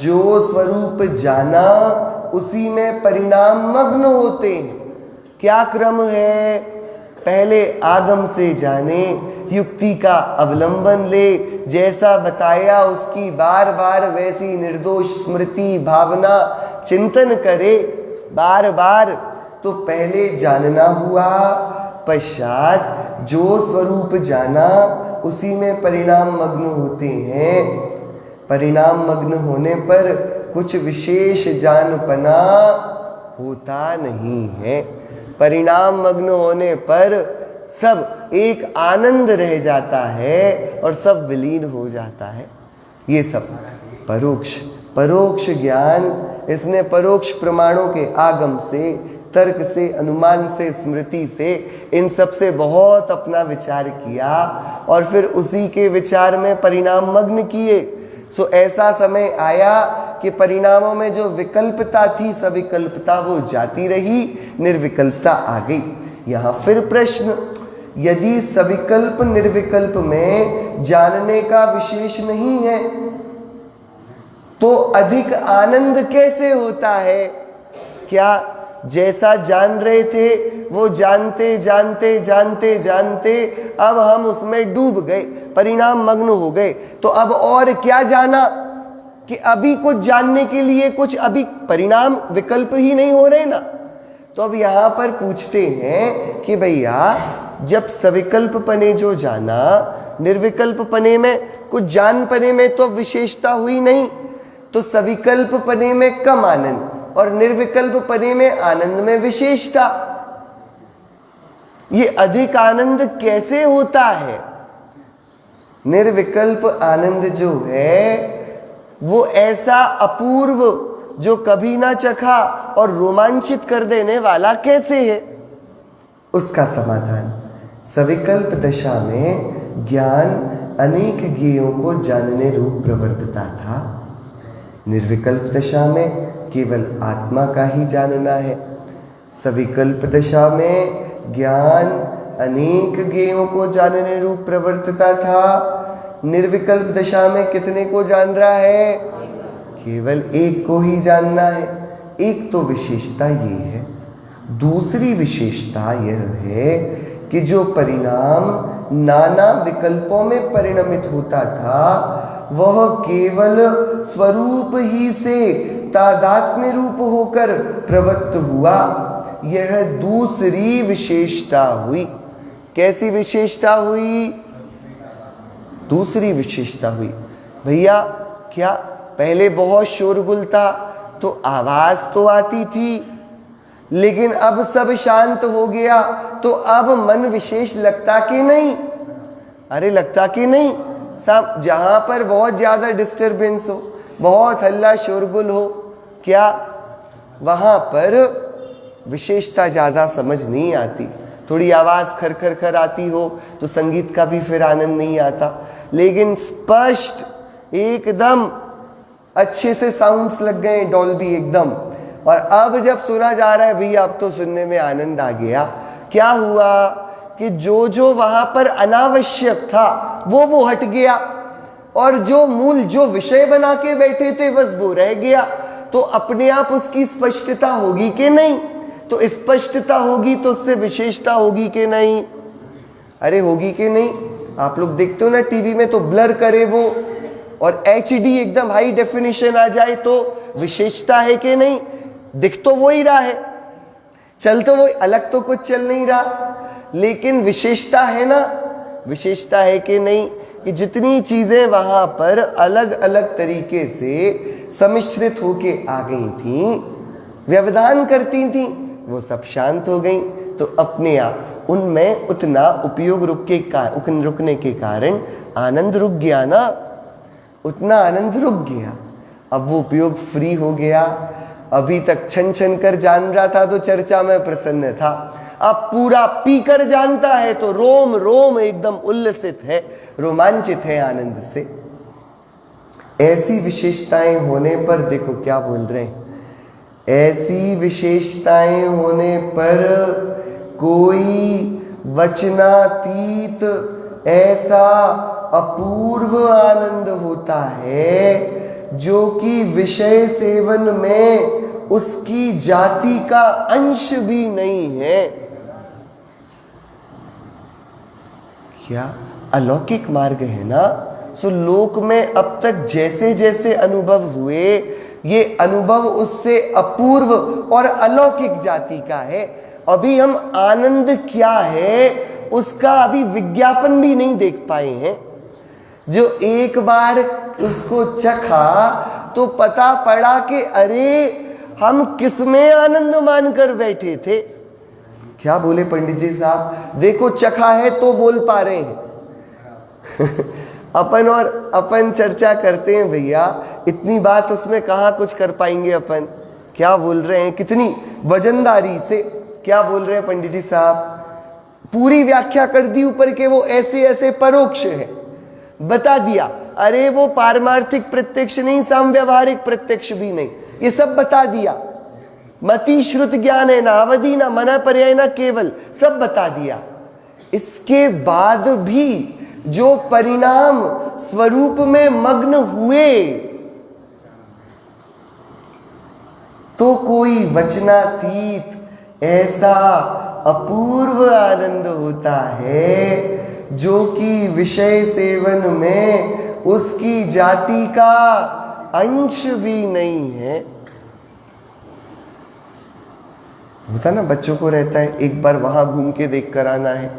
जो स्वरूप जाना उसी में परिणाम मग्न होते हैं। क्या क्रम है? पहले आगम से जाने, युक्ति का अवलंबन ले, जैसा बताया उसकी बार बार वैसी निर्दोष स्मृति भावना चिंतन करे बार बार, तो पहले जानना हुआ, पश्चात जो स्वरूप जाना उसी में परिणाम मग्न होते हैं। परिणाम मग्न होने पर कुछ विशेष जानपना होता नहीं है। परिणाम मग्न होने पर सब एक आनंद रह जाता है और सब विलीन हो जाता है। ये सब परोक्ष ज्ञान, इसने परोक्ष प्रमाणों के आगम से, तर्क से, अनुमान से, स्मृति से, इन सब से बहुत अपना विचार किया और फिर उसी के विचार में परिणाम मग्न किए। सो ऐसा समय आया कि परिणामों में जो विकल्पता थी, सविकल्पता वो जाती रही, निर्विकल्पता आ गई। यहाँ फिर प्रश्न, यदि सविकल्प निर्विकल्प में जानने का विशेष नहीं है तो अधिक आनंद कैसे होता है? क्या जैसा जान रहे थे वो जानते जानते जानते जानते अब हम उसमें डूब गए, परिणाम मग्न हो गए, तो अब और क्या जाना कि अभी कुछ जानने के लिए कुछ अभी परिणाम विकल्प ही नहीं हो रहे ना। तो अब यहाँ पर पूछते हैं कि भैया जब सविकल्प पने जो जाना, निर्विकल्प पने में कुछ जान पने में तो विशेषता हुई नहीं, तो सविकल्प पने में कम आनंद और निर्विकल्प पने में आनंद में विशेषता, ये अधिक आनंद कैसे होता है? निर्विकल्प आनंद जो है वो ऐसा अपूर्व जो कभी ना चखा और रोमांचित कर देने वाला कैसे है? उसका समाधान, सविकल्प दशा में ज्ञान अनेक ज्ञेयों को जानने रूप प्रवर्तता था। निर्विकल्प दशा में केवल आत्मा का ही जानना है। सविकल्प दशा में ज्ञान अनेक ज्ञेयों को जानने रूप प्रवर्तता था। निर्विकल्प दशा में कितने को जान रहा है? केवल एक को ही जानना है। एक तो विशेषता ये है। दूसरी विशेषता यह है कि जो परिणाम नाना विकल्पों में परिणमित होता था वह केवल स्वरूप ही से तादात्म्य रूप होकर प्रवृत्त हुआ। यह दूसरी विशेषता हुई। कैसी विशेषता हुई? दूसरी विशेषता हुई। भैया क्या पहले बहुत शोरगुल था तो आवाज तो आती थी, लेकिन अब सब शांत हो गया तो अब मन विशेष लगता कि नहीं? अरे लगता कि नहीं साहब? जहां पर बहुत ज्यादा डिस्टरबेंस हो, बहुत हल्ला शोरगुल हो, क्या वहां पर विशेषता ज्यादा समझ नहीं आती। थोड़ी आवाज खर खर खर आती हो तो संगीत का भी फिर आनंद नहीं आता, लेकिन स्पष्ट एकदम अच्छे से साउंड्स लग गए, डॉल्बी एकदम, और अब जब सुना जा रहा है भैया अब तो सुनने में आनंद आ गया। क्या हुआ कि जो जो वहां पर अनावश्यक था वो हट गया और जो मूल जो विषय बना के बैठे थे बस वो रह गया। तो अपने आप उसकी स्पष्टता होगी कि नहीं? तो स्पष्टता होगी तो उससे विशेषता होगी कि नहीं? अरे होगी कि नहीं? आप लोग देखते हो ना टीवी में, तो ब्लर करे वो और HD एकदम हाई डेफिनेशन आ जाए तो विशेषता है कि नहीं? दिख तो वो ही रहा है, चल तो वो अलग, तो कुछ चल नहीं रहा, लेकिन विशेषता है ना। विशेषता है कि नहीं कि जितनी चीजें वहां पर अलग अलग तरीके से सम्मिश्रित होके आ गई थी, व्यवधान करती थी, वो सब शांत हो गई। तो अपने आप उनमें उतना उपयोग रुकने के कारण आनंद रुक गया ना, उतना आनंद रुक गया। अब वो उपयोग फ्री हो गया। अभी तक छन छन कर जान रहा था तो चर्चा में प्रसन्न था, अब पूरा पीकर जानता है तो रोम रोम एकदम उल्लसित है, रोमांचित है आनंद से। ऐसी विशेषताएं होने पर देखो क्या बोल रहे हैं, ऐसी विशेषताएं होने पर कोई वचनातीत ऐसा अपूर्व आनंद होता है जो कि विषय सेवन में उसकी जाति का अंश भी नहीं है। क्या अलौकिक मार्ग है ना। सो लोक में अब तक जैसे जैसे अनुभव हुए, ये अनुभव उससे अपूर्व और अलौकिक जाति का है। अभी हम आनंद क्या है उसका अभी विज्ञापन भी नहीं देख पाए हैं। जो एक बार उसको चखा तो पता पड़ा कि अरे हम किसमें आनंद मानकर बैठे थे। क्या बोले पंडित जी साहब, देखो चखा है तो बोल पा रहे हैं। अपन चर्चा करते हैं भैया, इतनी बात उसमें कहाँ कुछ कर पाएंगे अपन। क्या बोल रहे हैं, कितनी वजनदारी से क्या बोल रहे हैं पंडित जी साहब। पूरी व्याख्या कर दी ऊपर के वो ऐसे ऐसे परोक्ष है, बता दिया। अरे वो पारमार्थिक प्रत्यक्ष नहीं, समव्यवहारिक प्रत्यक्ष भी नहीं, ये सब बता दिया। मति श्रुत ज्ञान है ना, अवधि ना, मना पर्याय ना केवल, सब बता दिया। इसके बाद भी जो परिणाम स्वरूप में मग्न हुए तो कोई वचनातीत ऐसा अपूर्व आनंद होता है जो कि विषय सेवन में उसकी जाति का अंश भी नहीं है। होता ना, बच्चों को रहता है एक बार वहां घूम के देख कर आना है,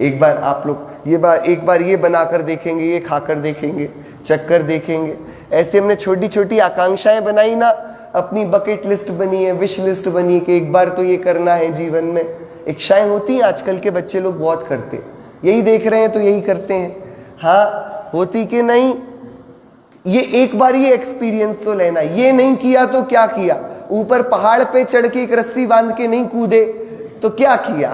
एक बार आप लोग एक बार ये बनाकर देखेंगे, ये खाकर देखेंगे, चक्कर देखेंगे। ऐसे हमने छोटी छोटी आकांक्षाएं बनाई ना, अपनी बकेट लिस्ट बनी है, विश लिस्ट बनी कि एक बार तो ये करना है जीवन में। इच्छाएं होती हैं, आजकल के बच्चे लोग बहुत करते, यही देख रहे हैं तो यही करते हैं। हाँ होती कि नहीं, ये एक बार ये एक्सपीरियंस तो लेना। ये नहीं किया तो क्या किया, ऊपर पहाड़ पे चढ़ के एक रस्सी बांध के नहीं कूदे तो क्या किया।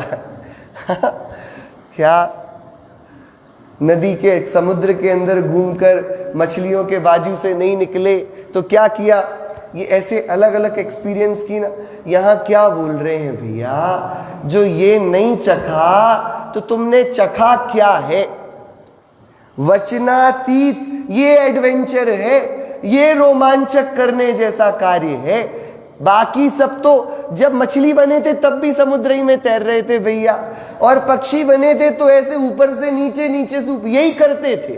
क्या नदी के समुद्र के अंदर घूमकर मछलियों के बाजू से नहीं निकले तो क्या किया। ये ऐसे अलग अलग एक्सपीरियंस की ना। यहाँ क्या बोल रहे हैं भैया, जो ये नहीं चखा तो तुमने चखा क्या है। वचनातीत ये एडवेंचर है, ये रोमांचक करने जैसा कार्य है। बाकी सब तो जब मछली बने थे तब भी समुद्र ही में तैर रहे थे भैया, और पक्षी बने थे तो ऐसे ऊपर से नीचे, नीचे से ऊपर, यही करते थे।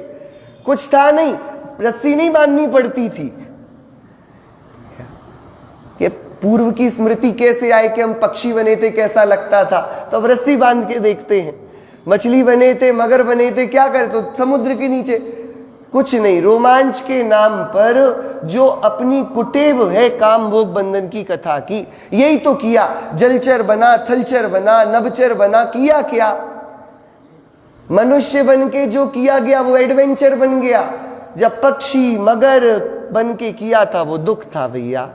कुछ था नहीं, रस्सी नहीं बांधनी पड़ती थी। ये पूर्व की स्मृति कैसे आए कि हम पक्षी बने थे, कैसा लगता था, तो अब रस्सी बांध के देखते हैं। मछली बने थे, मगर बने थे, क्या करे तो समुद्र के नीचे। कुछ नहीं, रोमांच के नाम पर जो अपनी कुटेव है काम भोग बंधन की कथा की, यही तो किया। जलचर बना, थलचर बना, नभचर बना, किया क्या। मनुष्य बन के जो किया गया वो एडवेंचर बन गया। जब पक्षी मगर बन के किया था वो दुख था भैया।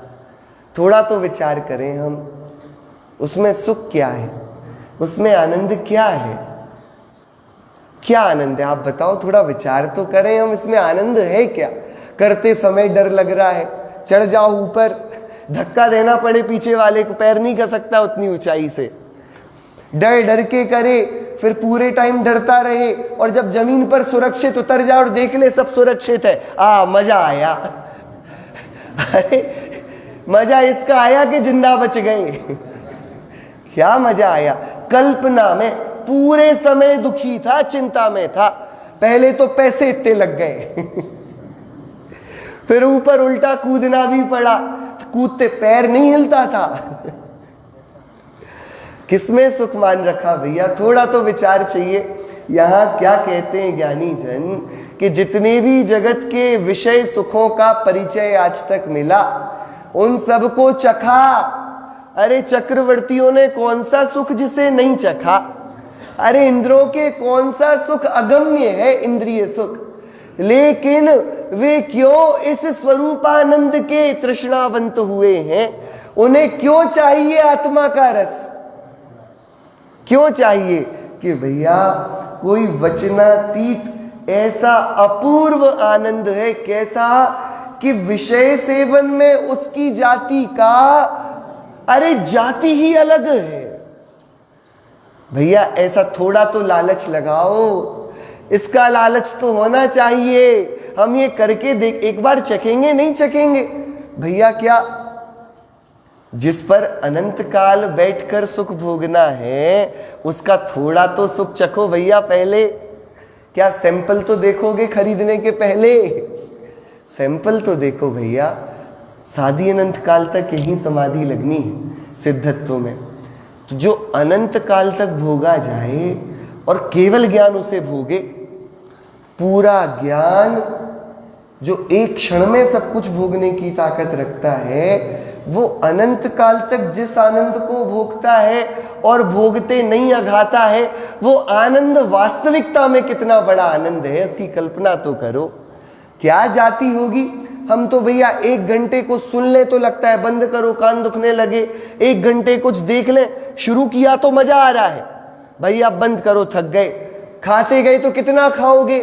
थोड़ा तो विचार करें हम, उसमें सुख क्या है, उसमें आनंद क्या है। क्या आनंद है आप बताओ, थोड़ा विचार तो करें हम, इसमें आनंद है क्या। करते समय डर लग रहा है, चढ़ जाओ ऊपर, धक्का देना पड़े पीछे वाले को, पैर नहीं कर सकता उतनी ऊंचाई से, डर डर के करे, फिर पूरे टाइम डरता रहे, और जब जमीन पर सुरक्षित उतर जाए और देख ले सब सुरक्षित है, मजा आया। अरे मजा इसका आया कि जिंदा बच गए। क्या मजा आया। कल्पना में पूरे समय दुखी था, चिंता में था, पहले तो पैसे इतने लग गए। फिर ऊपर उल्टा कूदना भी पड़ा, कूदते पैर नहीं हिलता था। किसमें सुख मान रखा भैया, थोड़ा तो विचार चाहिए। यहाँ क्या कहते हैं ज्ञानी जन कि जितने भी जगत के विषय सुखों का परिचय आज तक मिला उन सबको चखा। अरे चक्रवर्तियों ने कौन सा सुख जिसे नहीं चखा? अरे इंद्रों के कौन सा सुख अगम्य है, इंद्रिय सुख, लेकिन वे क्यों इस स्वरूपानंद के तृष्णावंत हुए हैं? उन्हें क्यों चाहिए आत्मा का रस? क्यों चाहिए? कि भैया कोई वचनातीत ऐसा अपूर्व आनंद है, कैसा कि विषय सेवन में उसकी जाति का, अरे जाति ही अलग है। भैया ऐसा थोड़ा तो लालच लगाओ, इसका लालच तो होना चाहिए। हम ये करके देख, एक बार चखेंगे नहीं चखेंगे? भैया क्या जिस पर अनंत काल बैठकर सुख भोगना है उसका थोड़ा तो सुख चखो भैया पहले। क्या सैंपल तो देखोगे खरीदने के पहले? सैंपल तो देखो भैया। साधी अनंत काल तक यही समाधि लगनी है सिद्धत्व में। तो जो अनंत काल तक भोगा जाए और केवल ज्ञान उसे भोगे, पूरा ज्ञान जो एक क्षण में सब कुछ भोगने की ताकत रखता है, वो अनंत काल तक जिस आनंद को भोगता है और भोगते नहीं अघाता है, वो आनंद वास्तविकता में कितना बड़ा आनंद है, इसकी कल्पना तो करो। क्या जाति होगी? हम तो भैया 1 घंटे को सुन ले तो लगता है बंद करो कान दुखने लगे, 1 घंटे कुछ देख लें, शुरू किया तो मजा आ रहा है, भैया बंद करो थक गए। खाते गए तो कितना खाओगे?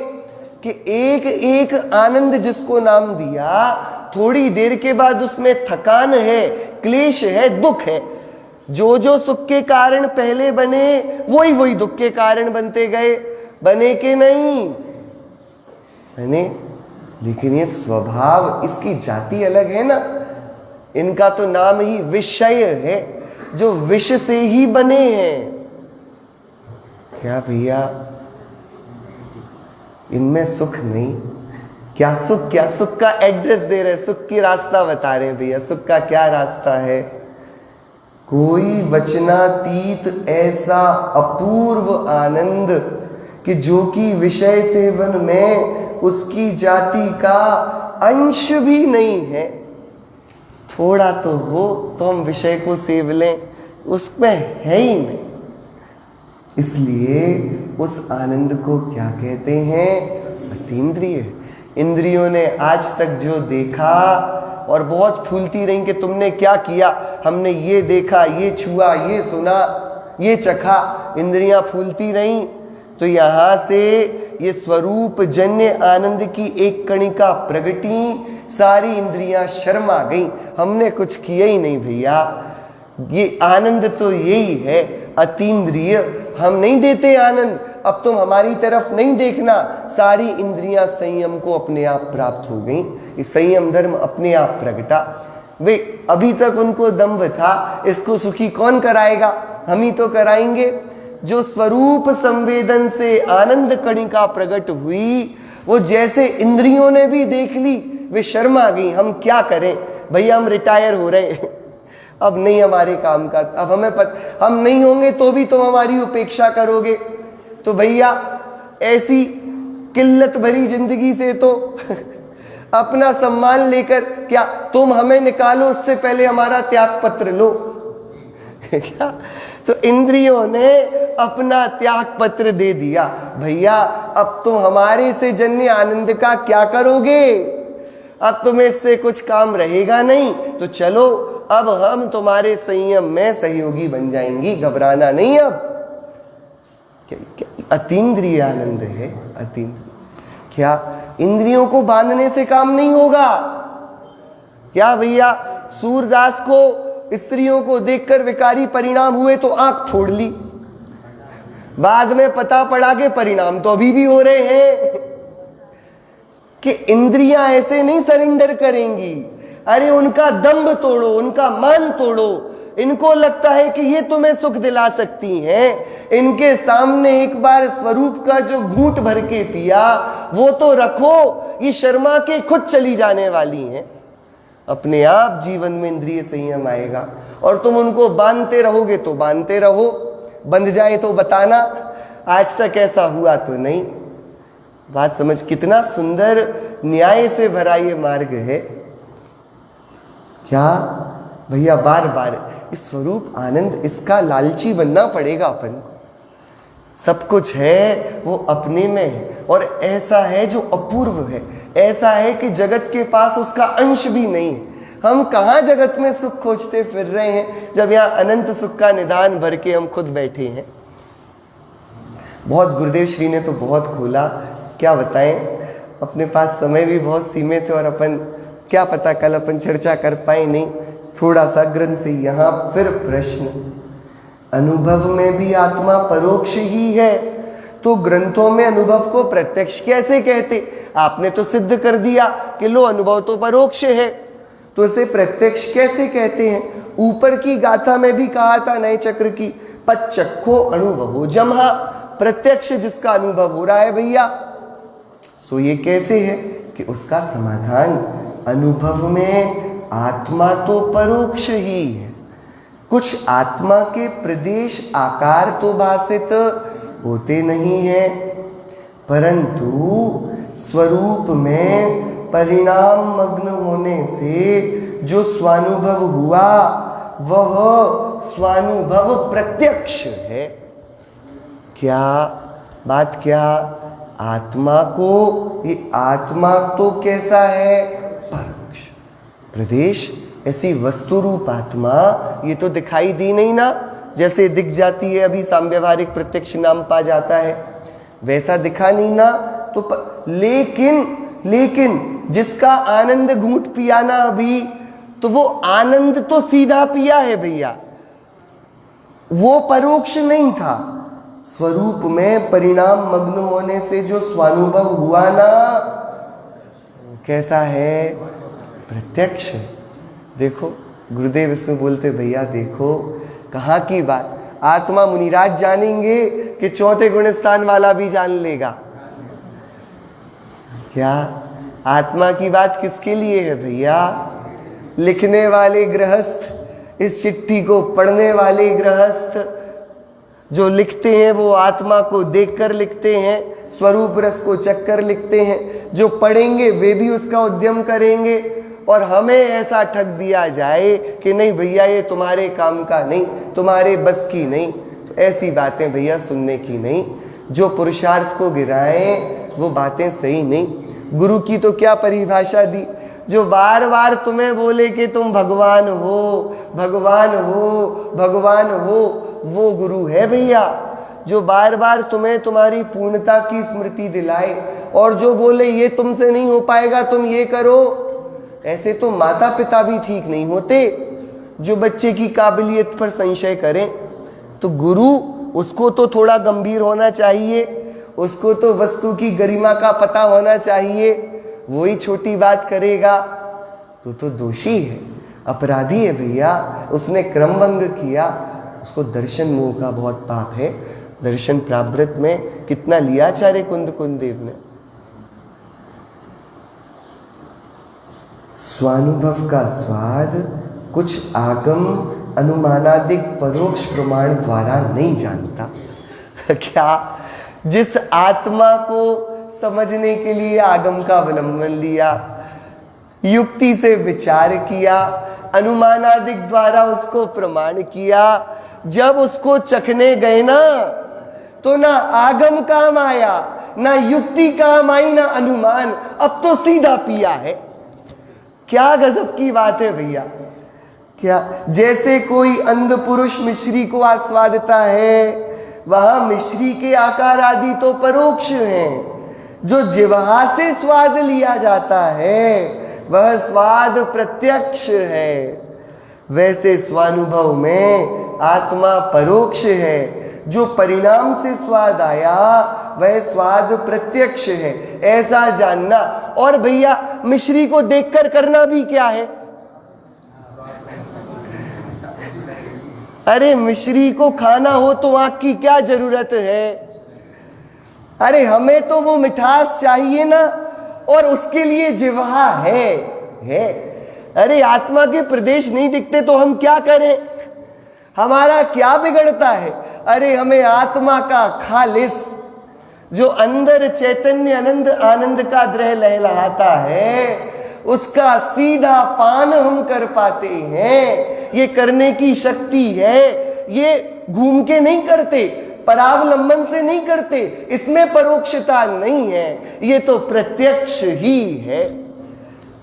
कि एक एक आनंद जिसको नाम दिया, थोड़ी देर के बाद उसमें थकान है, क्लेश है, दुख है। जो जो सुख के कारण पहले बने वही वही दुख के कारण बनते गए। बने के नहीं बने, लेकिन ये स्वभाव, इसकी जाति अलग है ना। इनका तो नाम ही विषय है, जो विष से ही बने हैं। क्या भैया इनमें सुख नहीं? क्या सुख? क्या सुख का एड्रेस दे रहे, सुख की रास्ता बता रहे हैं भैया। सुख का क्या रास्ता है? कोई वचनातीत ऐसा अपूर्व आनंद कि जो कि विषय सेवन में उसकी जाति का अंश भी नहीं है। थोड़ा तो हो तो हम विषय को सेव लें, उसमें है ही नहीं। इसलिए उस आनंद को क्या कहते हैं? अतीन्द्रिय। इंद्रियों ने आज तक जो देखा, और बहुत फूलती रही कि तुमने क्या किया, हमने ये देखा, ये छुआ, ये सुना, ये चखा, इंद्रियां फूलती रहीं। तो यहाँ से ये स्वरूप जन्य आनंद की एक कणिका प्रगटी, सारी इंद्रियां शर्मा गई। हमने कुछ किया ही नहीं भैया, ये आनंद तो यही है अतीन्द्रिय। हम नहीं देते आनंद, अब तुम हमारी तरफ नहीं देखना। सारी इंद्रियां संयम को अपने आप प्राप्त हो गई। ये संयम धर्म अपने आप प्रगटा। वे अभी तक उनको दंभ था, इसको सुखी कौन कराएगा? हम ही तो कराएंगे। जो स्वरूप संवेदन से आनंद कणिका प्रकट हुई, वो जैसे इंद्रियों ने भी देख ली, वे शर्मा गई। हम क्या करें भैया, हम रिटायर हो रहे हैं, अब नहीं हमारे काम का। अब हम नहीं होंगे तो भी तुम हमारी उपेक्षा करोगे। तो भैया ऐसी किल्लत भरी जिंदगी से तो अपना सम्मान लेकर क्या तुम हमें निकालो, उससे पहले हमारा त्याग पत्र लो। क्या? तो इंद्रियों ने अपना त्याग पत्र दे दिया। भैया अब तुम हमारे से जन्य आनंद का क्या करोगे? अब तुम्हें इससे कुछ काम रहेगा नहीं। तो चलो अब हम तुम्हारे संयम में सहयोगी बन जाएंगी, घबराना नहीं। अब क्या अतीन्द्रिय आनंद है? अतीन्द्रिय। क्या इंद्रियों को बांधने से काम नहीं होगा? क्या भैया सूरदास को स्त्रियों को देखकर विकारी परिणाम हुए तो आंख फोड़ ली, बाद में पता पड़ा कि परिणाम तो अभी भी हो रहे हैं। कि इंद्रियां ऐसे नहीं सरेंडर करेंगी। अरे उनका दंभ तोड़ो, उनका मान तोड़ो। इनको लगता है कि ये तुम्हें सुख दिला सकती हैं। इनके सामने एक बार स्वरूप का जो घूंट भर के पिया वो तो रखो, ये शर्मा के खुद चली जाने वाली हैं। अपने आप जीवन में इंद्रिय संयम आएगा। और तुम उनको बांधते रहोगे तो बांधते रहो, बंध जाए तो बताना। आज तक ऐसा हुआ तो नहीं। बात समझ, कितना सुंदर न्याय से भरा ये मार्ग है। क्या भैया, बार बार इस स्वरूप आनंद, इसका लालची बनना पड़ेगा अपन को। सब कुछ है वो अपने में है, और ऐसा है जो अपूर्व है, ऐसा है कि जगत के पास उसका अंश भी नहीं है। हम कहाँ जगत में सुख खोजते फिर रहे हैं, जब यहाँ अनंत सुख का निदान भर के हम खुद बैठे हैं। बहुत गुरुदेव श्री ने तो बहुत खोला, क्या बताएं, अपने पास समय भी बहुत सीमित है और अपन क्या पता कल अपन चर्चा कर पाए नहीं। थोड़ा सा ग्रंथ से यहाँ फिर प्रश्न, अनुभव में भी आत्मा परोक्ष ही है, तो ग्रंथों में अनुभव को प्रत्यक्ष कैसे कहते? आपने तो सिद्ध कर दिया कि लो अनुभव तो परोक्ष है, तो इसे प्रत्यक्ष कैसे कहते हैं? ऊपर की गाथा में भी कहा था नए चक्र की, पच्चक्खो अनुभवो जमहा, प्रत्यक्ष जिसका अनुभव हो रहा है भैया, सो ये कैसे है कि उसका समाधान, अनुभव में आत्मा तो परोक्ष ही है, कुछ आत्मा के प्रदेश आकार तो भाषित होते नहीं है, परंतु स्वरूप में परिणाम मग्न होने से जो स्वानुभव हुआ वह स्वानुभव प्रत्यक्ष है। क्या बात, क्या आत्मा को, ये आत्मा तो कैसा है? परोक्ष प्रदेश, ऐसी वस्तु रूप आत्मा ये तो दिखाई दी नहीं ना, जैसे दिख जाती है अभी सांव्यवहारिक प्रत्यक्ष नाम पा जाता है, वैसा दिखा नहीं ना। तो लेकिन जिसका आनंद घूंट पिया ना अभी, तो वो आनंद तो सीधा पिया है भैया, वो परोक्ष नहीं था। स्वरूप में परिणाम मग्न होने से जो स्वानुभव हुआ ना, कैसा है? प्रत्यक्ष। देखो गुरुदेव इसमें बोलते, भैया देखो कहाँ की बात, आत्मा मुनिराज जानेंगे कि चौथे गुण स्थान वाला भी जान लेगा। क्या आत्मा की बात किसके लिए है भैया? लिखने वाले गृहस्थ, इस चिट्ठी को पढ़ने वाले गृहस्थ, जो लिखते हैं वो आत्मा को देखकर लिखते हैं, स्वरूप रस को चखकर लिखते हैं, जो पढ़ेंगे वे भी उसका उद्यम करेंगे, और हमें ऐसा ठग दिया जाए कि नहीं भैया ये तुम्हारे काम का नहीं, तुम्हारे बस की नहीं, तो ऐसी बातें भैया सुनने की नहीं। जो पुरुषार्थ को गिराएं वो बातें सही नहीं। गुरु की तो क्या परिभाषा दी, जो बार बार तुम्हें बोले कि तुम भगवान हो, भगवान हो, भगवान हो, वो गुरु है भैया। जो बार बार तुम्हें तुम्हारी पूर्णता की स्मृति दिलाए, और जो बोले ये तुमसे नहीं हो पाएगा तुम ये करो, ऐसे तो माता पिता भी ठीक नहीं होते। जो बच्चे की काबिलियत पर संशय करें, तो गुरु उसको तो थोड़ा गंभीर होना चाहिए, उसको तो वस्तु की गरिमा का पता होना चाहिए, वही छोटी बात करेगा तो दोषी है, अपराधी है भैया, उसने क्रमभंग किया, उसको दर्शन मोह का बहुत पाप है। दर्शन प्रावृत में कितना लिया आचार्य कुंद देव ने। स्वानुभव का स्वाद कुछ आगम अनुमानादिक परोक्ष प्रमाण द्वारा नहीं जानता। क्या? जिस आत्मा को समझने के लिए आगम का अवलंबन लिया, युक्ति से विचार किया, अनुमानादिक द्वारा उसको प्रमाण किया, जब उसको चखने गए ना, तो ना आगम काम आया, ना युक्ति काम आई, ना अनुमान, अब तो सीधा पिया है। क्या गजब की बात है भैया। क्या जैसे कोई अंध पुरुष मिश्री को आस्वादता है, वहां मिश्री के आकार आदि तो परोक्ष हैं, जो जिह्वा से स्वाद लिया जाता है वह स्वाद प्रत्यक्ष है। वैसे स्वानुभव में आत्मा परोक्ष है, जो परिणाम से स्वाद आया वह स्वाद प्रत्यक्ष है, ऐसा जानना। और भैया मिश्री को देखकर करना भी क्या है? अरे मिश्री को खाना हो तो आँख की क्या जरूरत है? अरे हमें तो वो मिठास चाहिए ना, और उसके लिए जिह्वा है। अरे आत्मा के प्रदेश नहीं दिखते तो हम क्या करें? हमारा क्या बिगड़ता है? अरे हमें आत्मा का खालिस, जो अंदर चैतन्य आनंद आनंद का द्रह लहलहाता है, उसका सीधा पान हम कर पाते हैं। ये करने की शक्ति है, ये घूम के नहीं करते, परावलंबन से नहीं करते, इसमें परोक्षता नहीं है, ये तो प्रत्यक्ष ही है।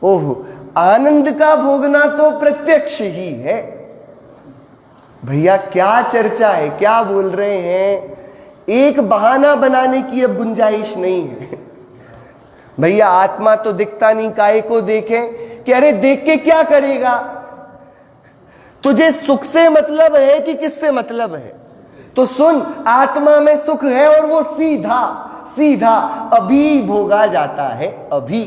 ओह, आनंद का भोगना तो प्रत्यक्ष ही है। भैया क्या चर्चा है, क्या बोल रहे हैं? एक बहाना बनाने की अब गुंजाइश नहीं है। भैया आत्मा तो दिखता नहीं, काहे को देखें कि अरे देख के क्या करेगा? तुझे सुख से मतलब है कि किससे मतलब है? तो सुन, आत्मा में सुख है और वो सीधा सीधा अभी भोगा जाता है, अभी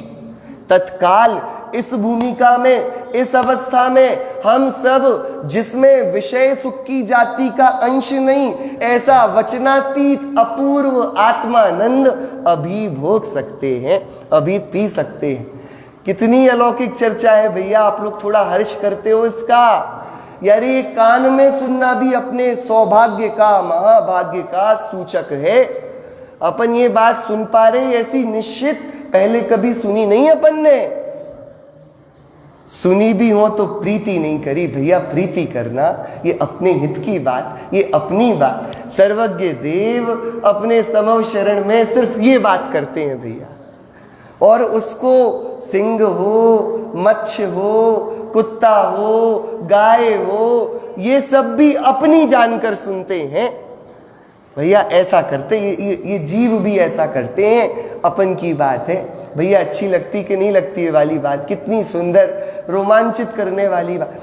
तत्काल। इस भूमिका में, इस अवस्था में हम सब, जिसमें विषय सुख की जाति का अंश नहीं, ऐसा वचनातीत अपूर्व आत्मानंद अभी भोग सकते हैं, अभी पी सकते हैं। कितनी अलौकिक चर्चा है भैया, आप लोग थोड़ा हर्ष करते हो इसका। यार ये कान में सुनना भी अपने सौभाग्य का, महाभाग्य का सूचक है। अपन ये बात सुन पा रहे, ऐसी निश्चित पहले कभी सुनी नहीं अपन ने। सुनी भी हो तो प्रीति नहीं करी भैया, प्रीति करना ये अपने हित की बात, ये अपनी बात। सर्वज्ञ देव अपने समव शरण में सिर्फ ये बात करते हैं भैया, और उसको सिंह हो, मच्छ हो, कुत्ता हो, गाय हो, ये सब भी अपनी जानकर सुनते हैं भैया। ऐसा करते ये जीव भी ऐसा करते हैं, अपन की बात है भैया। अच्छी लगती कि नहीं लगती है वाली बात, कितनी सुंदर रोमांचित करने वाली बात।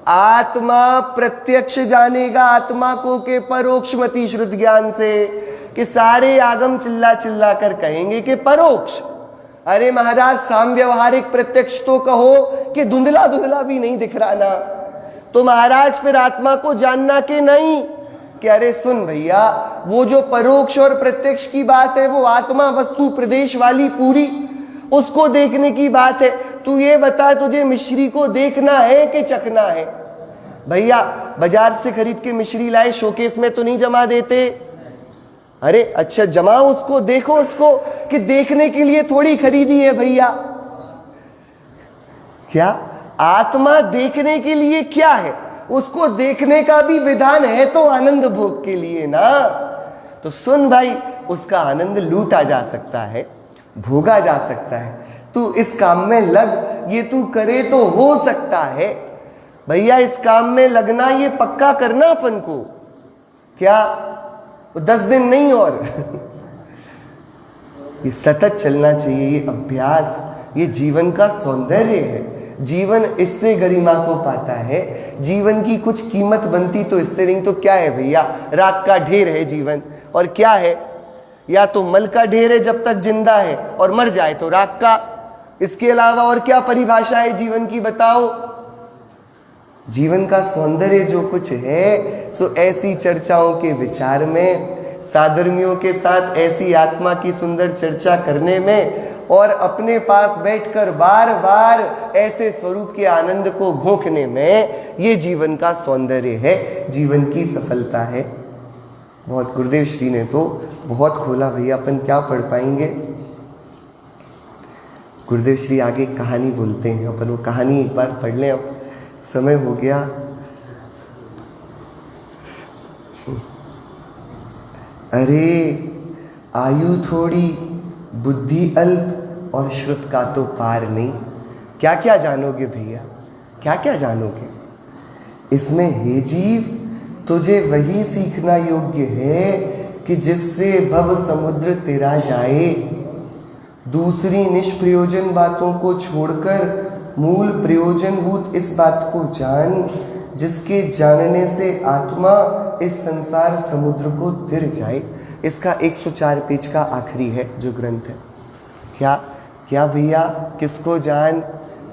आत्मा प्रत्यक्ष जानेगा आत्मा को के परोक्षमति श्रुत ज्ञान से, कि सारे आगम चिल्ला चिल्ला कर कहेंगे कि परोक्ष। अरे महाराज साम व्यवहारिक प्रत्यक्ष तो कहो कि धुंधला धुंधला भी नहीं दिख रहा ना, तो महाराज फिर आत्मा को जानना के नहीं? कि अरे सुन भैया, वो जो परोक्ष और प्रत्यक्ष की बात है, वो आत्मा वस्तु प्रदेश वाली पूरी, उसको देखने की बात है। तू ये बता, तुझे मिश्री को देखना है कि चखना है? भैया बाजार से खरीद के मिश्री लाए, शोकेस में तो नहीं जमा देते। अरे अच्छा जमाओ उसको, देखो उसको, कि देखने के लिए थोड़ी खरीदी है भैया। क्या आत्मा देखने के लिए क्या है? उसको देखने का भी विधान है तो आनंद भोग के लिए ना। तो सुन भाई, उसका आनंद लूटा जा सकता है, भोगा जा सकता है। तू इस काम में लग, ये तू करे तो हो सकता है भैया। इस काम में लगना, ये पक्का करना अपन को, क्या 10 दिन नहीं और ये सतत चलना चाहिए, ये अभ्यास, ये जीवन का सौंदर्य है। जीवन इससे गरिमा को पाता है। जीवन की कुछ कीमत बनती तो इससे नहीं तो क्या है भैया? राख का ढेर है जीवन, और क्या है? या तो मल का ढेर है जब तक जिंदा है, और मर जाए तो राख का। इसके अलावा और क्या परिभाषा है जीवन की, बताओ? जीवन का सौंदर्य जो कुछ है, सो ऐसी चर्चाओं के विचार में, साधर्मियों के साथ ऐसी आत्मा की सुंदर चर्चा करने में, और अपने पास बैठकर बार बार ऐसे स्वरूप के आनंद को घोंकने में, ये जीवन का सौंदर्य है, जीवन की सफलता है। बहुत गुरुदेव श्री ने तो बहुत खोला भैया, अपन क्या पढ़ पाएंगे। गुरुदेव श्री आगे कहानी बोलते हैं, अपन वो कहानी एक बार पढ़ लें, अब समय हो गया। अरे आयु थोड़ी, बुद्धि अल्प, और श्रुत का तो पार नहीं। क्या क्या जानोगे भैया, क्या क्या जानोगे इसमें? हे जीव, तुझे वही सीखना योग्य है कि जिससे भव समुद्र तेरा जाए। दूसरी निष्प्रयोजन बातों को छोड़कर मूल प्रयोजनभूत इस बात को जान, जिसके जानने से आत्मा इस संसार समुद्र को तिर जाए। इसका 104 पेज का आखिरी है जो ग्रंथ है। क्या क्या भैया? किसको जान?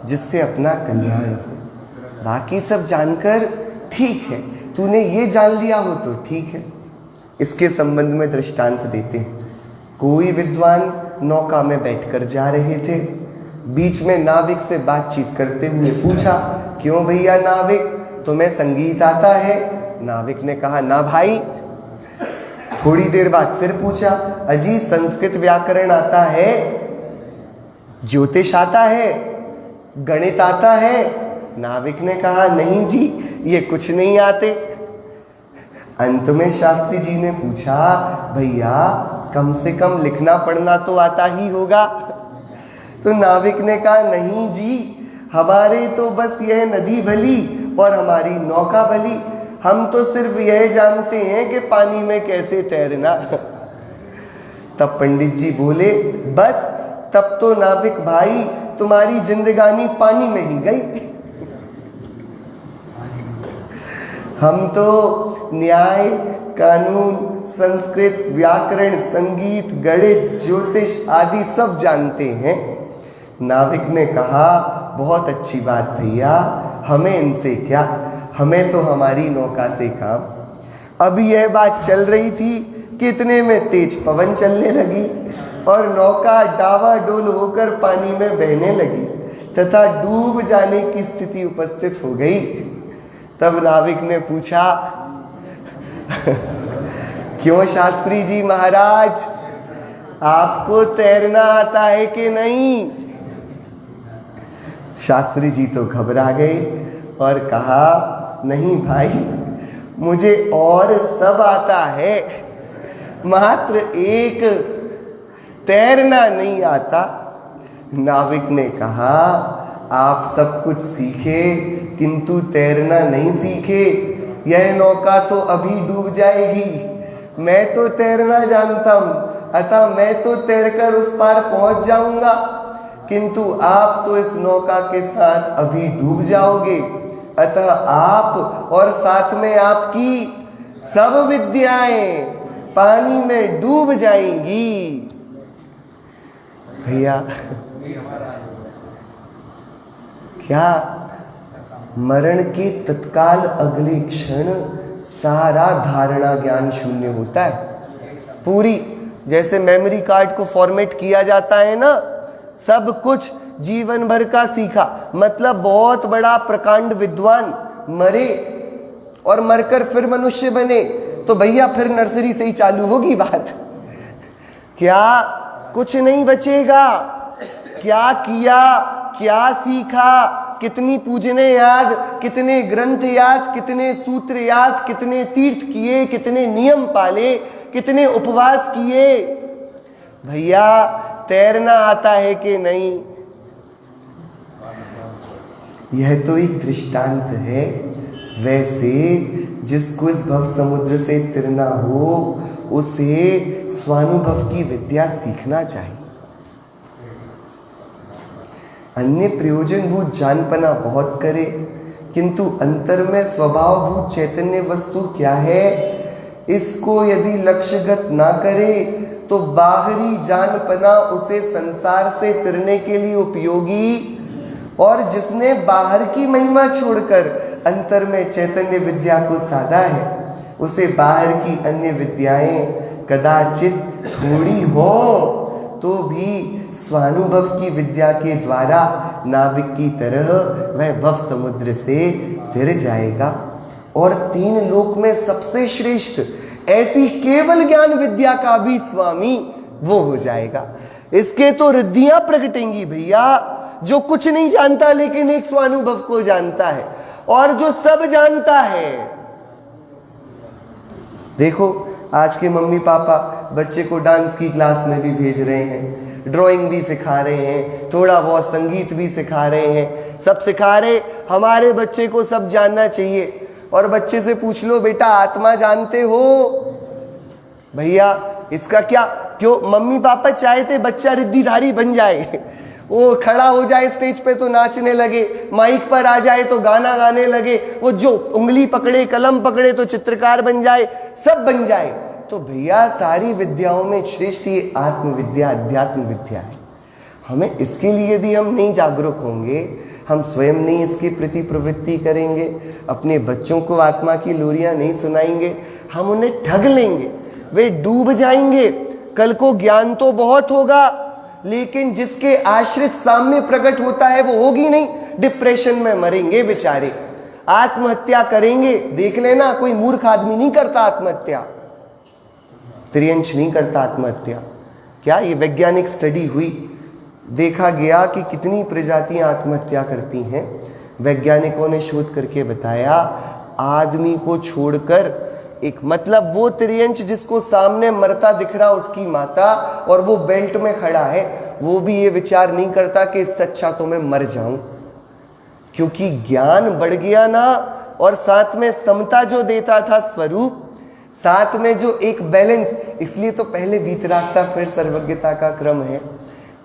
जिससे अपना कल्याण हो। बाकी सब जानकर ठीक है, तूने ये जान लिया हो तो ठीक है। इसके संबंध में दृष्टांत देते हैं। कोई विद्वान नौका में बैठकर जा रहे थे, बीच में नाविक से बातचीत करते हुए पूछा, क्यों भैया नाविक, तुम्हें संगीत आता है? नाविक ने कहा, ना भाई, थोड़ी देर बाद फिर पूछा, अजी संस्कृत व्याकरण आता है, ज्योतिष आता है, गणित आता है? नाविक ने कहा, नहीं जी, ये कुछ नहीं आते। अंत में शास्त्री जी ने पूछा, भैया कम से कम लिखना पढ़ना तो आता ही होगा? तो नाविक ने कहा, नहीं जी, हमारे तो बस यह नदी भली और हमारी नौका भली, हम तो सिर्फ यह जानते हैं कि पानी में कैसे तैरना। तब पंडित जी बोले, बस तब तो नाविक भाई तुम्हारी जिंदगानी पानी में ही गई। हम तो न्याय, कानून, संस्कृत, व्याकरण, संगीत, गणित, ज्योतिष आदि सब जानते हैं। नाविक ने कहा, बहुत अच्छी बात भैया, हमें इनसे क्या, हमें तो हमारी नौका से काम। अब यह बात चल रही थी कि इतने में तेज पवन चलने लगी और नौका डावाडोल होकर पानी में बहने लगी तथा डूब जाने की स्थिति उपस्थित हो गई। तब नाविक ने पूछा, क्यों शास्त्री जी महाराज, आपको तैरना आता है कि नहीं? शास्त्री जी तो घबरा गए और कहा, नहीं भाई, मुझे और सब आता है, मात्र एक तैरना नहीं आता। नाविक ने कहा, आप सब कुछ सीखे किंतु तैरना नहीं सीखे, यह नौका तो अभी डूब जाएगी। मैं तो तैरना जानता हूँ, अतः मैं तो तैरकर उस पार पहुंच जाऊंगा, किंतु आप तो इस नौका के साथ अभी डूब जाओगे, अतः आप और साथ में आपकी सब विद्याएं पानी में डूब जाएंगी। भैया क्या मरण के तत्काल अगले क्षण सारा धारणा ज्ञान शून्य होता है? पूरी, जैसे मेमोरी कार्ड को फॉर्मेट किया जाता है ना, सब कुछ जीवन भर का सीखा, मतलब बहुत बड़ा प्रकांड विद्वान मरे और मरकर फिर मनुष्य बने, तो भैया फिर नर्सरी से ही चालू होगी बात। क्या कुछ नहीं बचेगा? क्या किया, क्या सीखा, कितनी पूजने याद, कितने ग्रंथ याद, कितने सूत्र याद, कितने तीर्थ किए, कितने नियम पाले, कितने उपवास किए? भैया तैरना आता है कि नहीं? यह तो एक दृष्टांत है। वैसे जिसको इस भव समुद्र से तिरना हो, उसे स्वानुभव की विद्या सीखना चाहिए। अन्य प्रयोजनभूत जानपना बहुत करे, किंतु अंतर में स्वभावभूत चैतन्य वस्तु क्या है, इसको यदि लक्ष्यगत ना करे तो बाहरी जानपना उसे संसार से तिरने के लिए उपयोगी, और जिसने बाहर की महिमा छोड़कर अंतर में चैतन्य विद्या को साधा है, उसे बाहर की अन्य विद्याएं कदाचित थोड़ी हो तो भी स्वानुभव की विद्या के द्वारा नाविक की तरह वह भव समुद्र से तिर जाएगा। और तीन लोक में सबसे श्रेष्ठ ऐसी केवल ज्ञान विद्या का भी स्वामी वो हो जाएगा। इसके तो रिद्धियां प्रगटेंगी भैया। जो कुछ नहीं जानता लेकिन एक स्वानुभव को जानता है, और जो सब जानता है। देखो आज के मम्मी पापा बच्चे को डांस की क्लास में भी भेज रहे हैं, ड्राइंग भी सिखा रहे हैं, थोड़ा बहुत संगीत भी सिखा रहे हैं, सब सिखा रहे। हमारे बच्चे को सब जानना चाहिए। और बच्चे से पूछ लो, बेटा आत्मा जानते हो? भैया इसका क्या, क्यों मम्मी पापा चाहते बच्चा रिद्धिधारी बन जाए, वो खड़ा हो जाए स्टेज पे तो नाचने लगे, माइक पर आ जाए तो गाना गाने लगे, वो जो उंगली पकड़े कलम पकड़े तो चित्रकार बन जाए, सब बन जाए। तो भैया सारी विद्याओं में श्रेष्ठ ये आत्म विद्या, अध्यात्म विद्या है। हमें इसके लिए यदि हम नहीं जागरूक होंगे, हम स्वयं नहीं इसके प्रति प्रवृत्ति करेंगे, अपने बच्चों को आत्मा की लोरियां नहीं सुनाएंगे, हम उन्हें ठग लेंगे, वे डूब जाएंगे। कल को ज्ञान तो बहुत होगा, लेकिन जिसके आश्रित साम्य प्रकट होता है वो होगी नहीं, डिप्रेशन में मरेंगे बेचारे, आत्महत्या करेंगे। देख लेना, कोई मूर्ख आदमी नहीं करता आत्महत्या। त्रियंश नहीं करता आत्महत्या। क्या ये वैज्ञानिक स्टडी हुई, देखा गया कि कितनी प्रजातियां आत्महत्या करती हैं। वैज्ञानिकों ने शोध करके बताया आदमी को छोड़कर एक, मतलब वो त्रियंश जिसको सामने मरता दिख रहा उसकी माता और वो बेल्ट में खड़ा है, वो भी ये विचार नहीं करता कि इससे अच्छा तो मैं मर जाऊं, क्योंकि ज्ञान बढ़ गया ना। और साथ में समता जो देता था स्वरूप, साथ में जो एक बैलेंस, इसलिए तो पहले वीतरागता फिर सर्वज्ञता का क्रम है।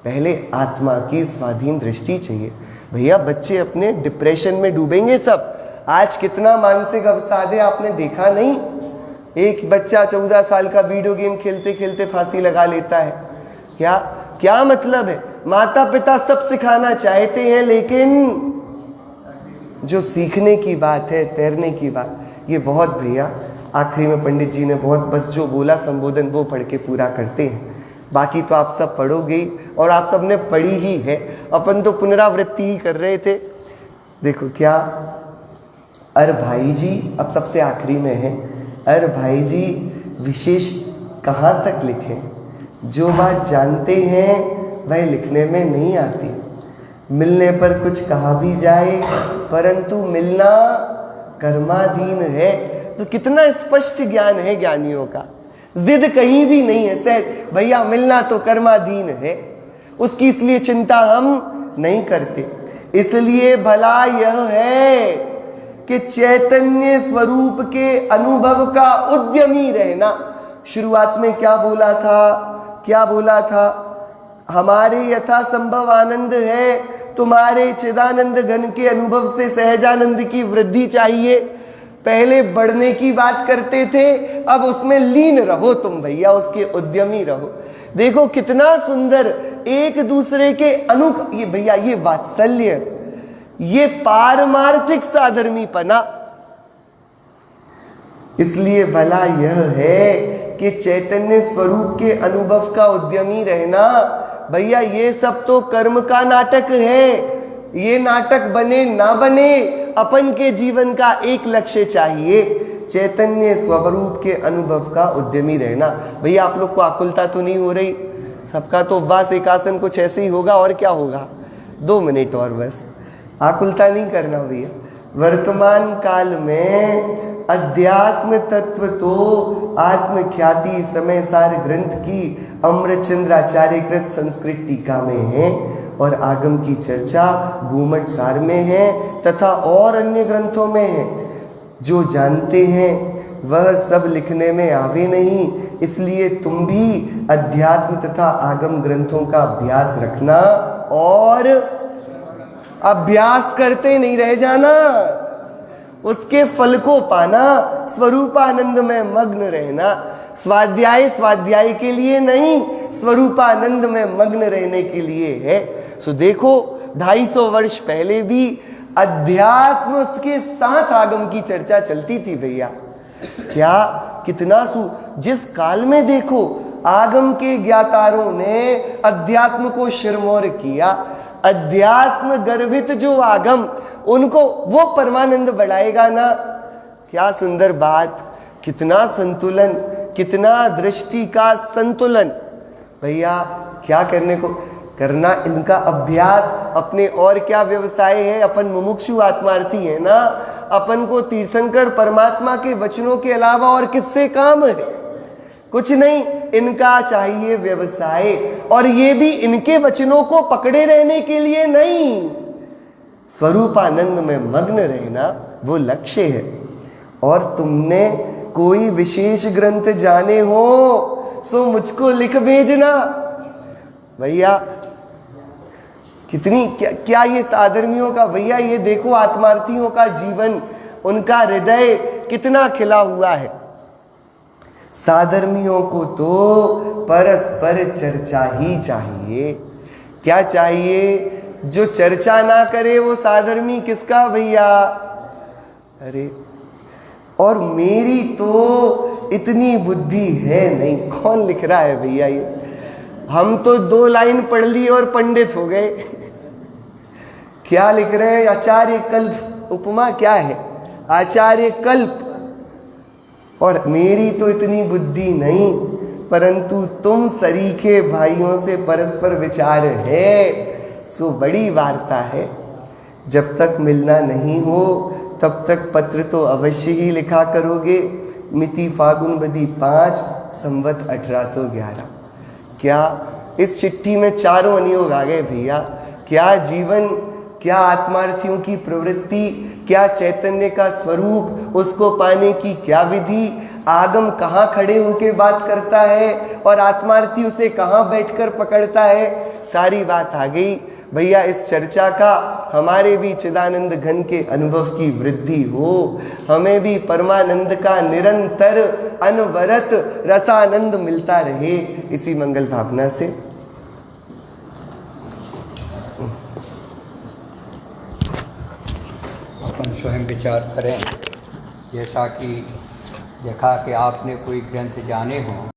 पहले आत्मा की स्वाधीन दृष्टि चाहिए। भैया बच्चे अपने डिप्रेशन में डूबेंगे सब। आज कितना मानसिक अवसाद है आपने देखा नहीं? एक बच्चा 14 साल का वीडियो गेम खेलते खेलते फांसी लगा लेता है। क्या क्या मतलब है? माता पिता सब सिखाना चाहते हैं, लेकिन जो सीखने की बात है, तैरने की बात, ये बहुत भैया आखिरी में पंडित जी ने बहुत बस जो बोला संबोधन वो पढ़ के पूरा करते हैं। बाकी तो आप सब पढ़ोगे ही, और आप सब ने पढ़ी ही है। अपन तो पुनरावृत्ति ही कर रहे थे। देखो क्या, अरे भाई जी अब सबसे आखिरी में है, अरे भाई जी विशेष कहाँ तक लिखें? जो बात जानते हैं वह लिखने में नहीं आती। मिलने पर कुछ कहा भी जाए, परंतु मिलना कर्माधीन है। तो कितना स्पष्ट ज्ञान है ज्ञानियों का, जिद कहीं भी नहीं है। सहज भैया मिलना तो कर्माधीन है, उसकी इसलिए चिंता हम नहीं करते। इसलिए भला यह है कि चैतन्य स्वरूप के अनुभव का उद्यमी रहना। शुरुआत में क्या बोला था? क्या बोला था? हमारे यथासंभव आनंद है, तुम्हारे चिदानंद घन के अनुभव से सहजानंद की वृद्धि चाहिए। पहले बढ़ने की बात करते थे, अब उसमें लीन रहो तुम भैया, उसके उद्यमी रहो। देखो कितना सुंदर एक दूसरे के ये भैया ये वात्सल्य, ये पारमार्थिक साधर्मीपना। इसलिए भला यह है कि चैतन्य स्वरूप के अनुभव का उद्यमी रहना। भैया ये सब तो कर्म का नाटक है। ये नाटक बने ना बने, अपन के जीवन का एक लक्ष्य चाहिए, चैतन्य स्वरूप के अनुभव का उद्यमी रहना। भैया आप लोग को आकुलता तो नहीं हो रही? सबका तो उपवास एकासन कुछ ऐसे ही होगा, और क्या होगा? 2 मिनट और बस, आकुलता नहीं करना भैया। वर्तमान काल में अध्यात्म तत्व तो आत्मख्याति समय सार ग्रंथ की अमृतचंद्राचार्य कृत संस्कृत टीका में है, और आगम की चर्चा गोमट सार में है तथा और अन्य ग्रंथों में है। जो जानते हैं वह सब लिखने में आवे नहीं, इसलिए तुम भी अध्यात्म तथा आगम ग्रंथों का अभ्यास रखना और अभ्यास करते नहीं रह जाना, उसके फल को पाना, स्वरूपानंद में मग्न रहना। स्वाध्याय के लिए नहीं, स्वरूपानंद में मग्न रहने के लिए है। सो देखो 250 वर्ष पहले भी अध्यात्म उसके साथ आगम की चर्चा चलती थी भैया। क्या कितना जिस काल में देखो आगम के ज्ञातारों ने अध्यात्म को शिरमौर किया, अध्यात्म गर्भित जो आगम, उनको वो परमानंद बढ़ाएगा ना। क्या सुंदर बात, कितना संतुलन, कितना दृष्टि का संतुलन। भैया क्या करने को करना, इनका अभ्यास अपने, और क्या व्यवसाय है? अपन मुमुक्षु आत्मार्थी है ना, अपन को तीर्थंकर परमात्मा के वचनों के अलावा और किससे काम है? कुछ नहीं। इनका चाहिए व्यवसाय, और ये भी इनके वचनों को पकड़े रहने के लिए नहीं, स्वरूपानंद में मग्न रहना वो लक्ष्य है। और तुमने कोई विशेष ग्रंथ जाने हो सो मुझको लिख भेजना भैया। कितनी क्या ये साधर्मियों का भैया, ये देखो आत्मार्थियों का जीवन, उनका हृदय कितना खिला हुआ है। साधर्मियों को तो परस्पर चर्चा ही चाहिए। क्या चाहिए? जो चर्चा ना करे वो साधर्मी किसका भैया? अरे, और मेरी तो इतनी बुद्धि है नहीं। कौन लिख रहा है भैया ये? हम तो 2 लाइन पढ़ ली और पंडित हो गए। क्या लिख रहे हैं? आचार्य कल्प, उपमा क्या है? आचार्य कल्प। और मेरी तो इतनी बुद्धि नहीं, परंतु तुम सरीखे भाइयों से परस्पर विचार है, सो बड़ी वार्ता है। जब तक मिलना नहीं हो तब तक पत्र तो अवश्य ही लिखा करोगे। मिति फागुन बदी 5 संवत 1811। क्या इस चिट्ठी में चारों अनियोग आ गए भैया? क्या जीवन, क्या आत्मार्थियों की प्रवृत्ति, क्या चैतन्य का स्वरूप, उसको पाने की क्या विधि, आगम कहाँ खड़े होके बात करता है और आत्मार्थी उसे कहाँ बैठकर पकड़ता है, सारी बात आ गई भैया। इस चर्चा का हमारे भी चिदानंद घन के अनुभव की वृद्धि हो, हमें भी परमानंद का निरंतर अनवरत रसानंद मिलता रहे, इसी मंगल भावना से अपन स्वयं विचार करें। जैसा कि देखा कि आपने कोई ग्रंथ जाने हों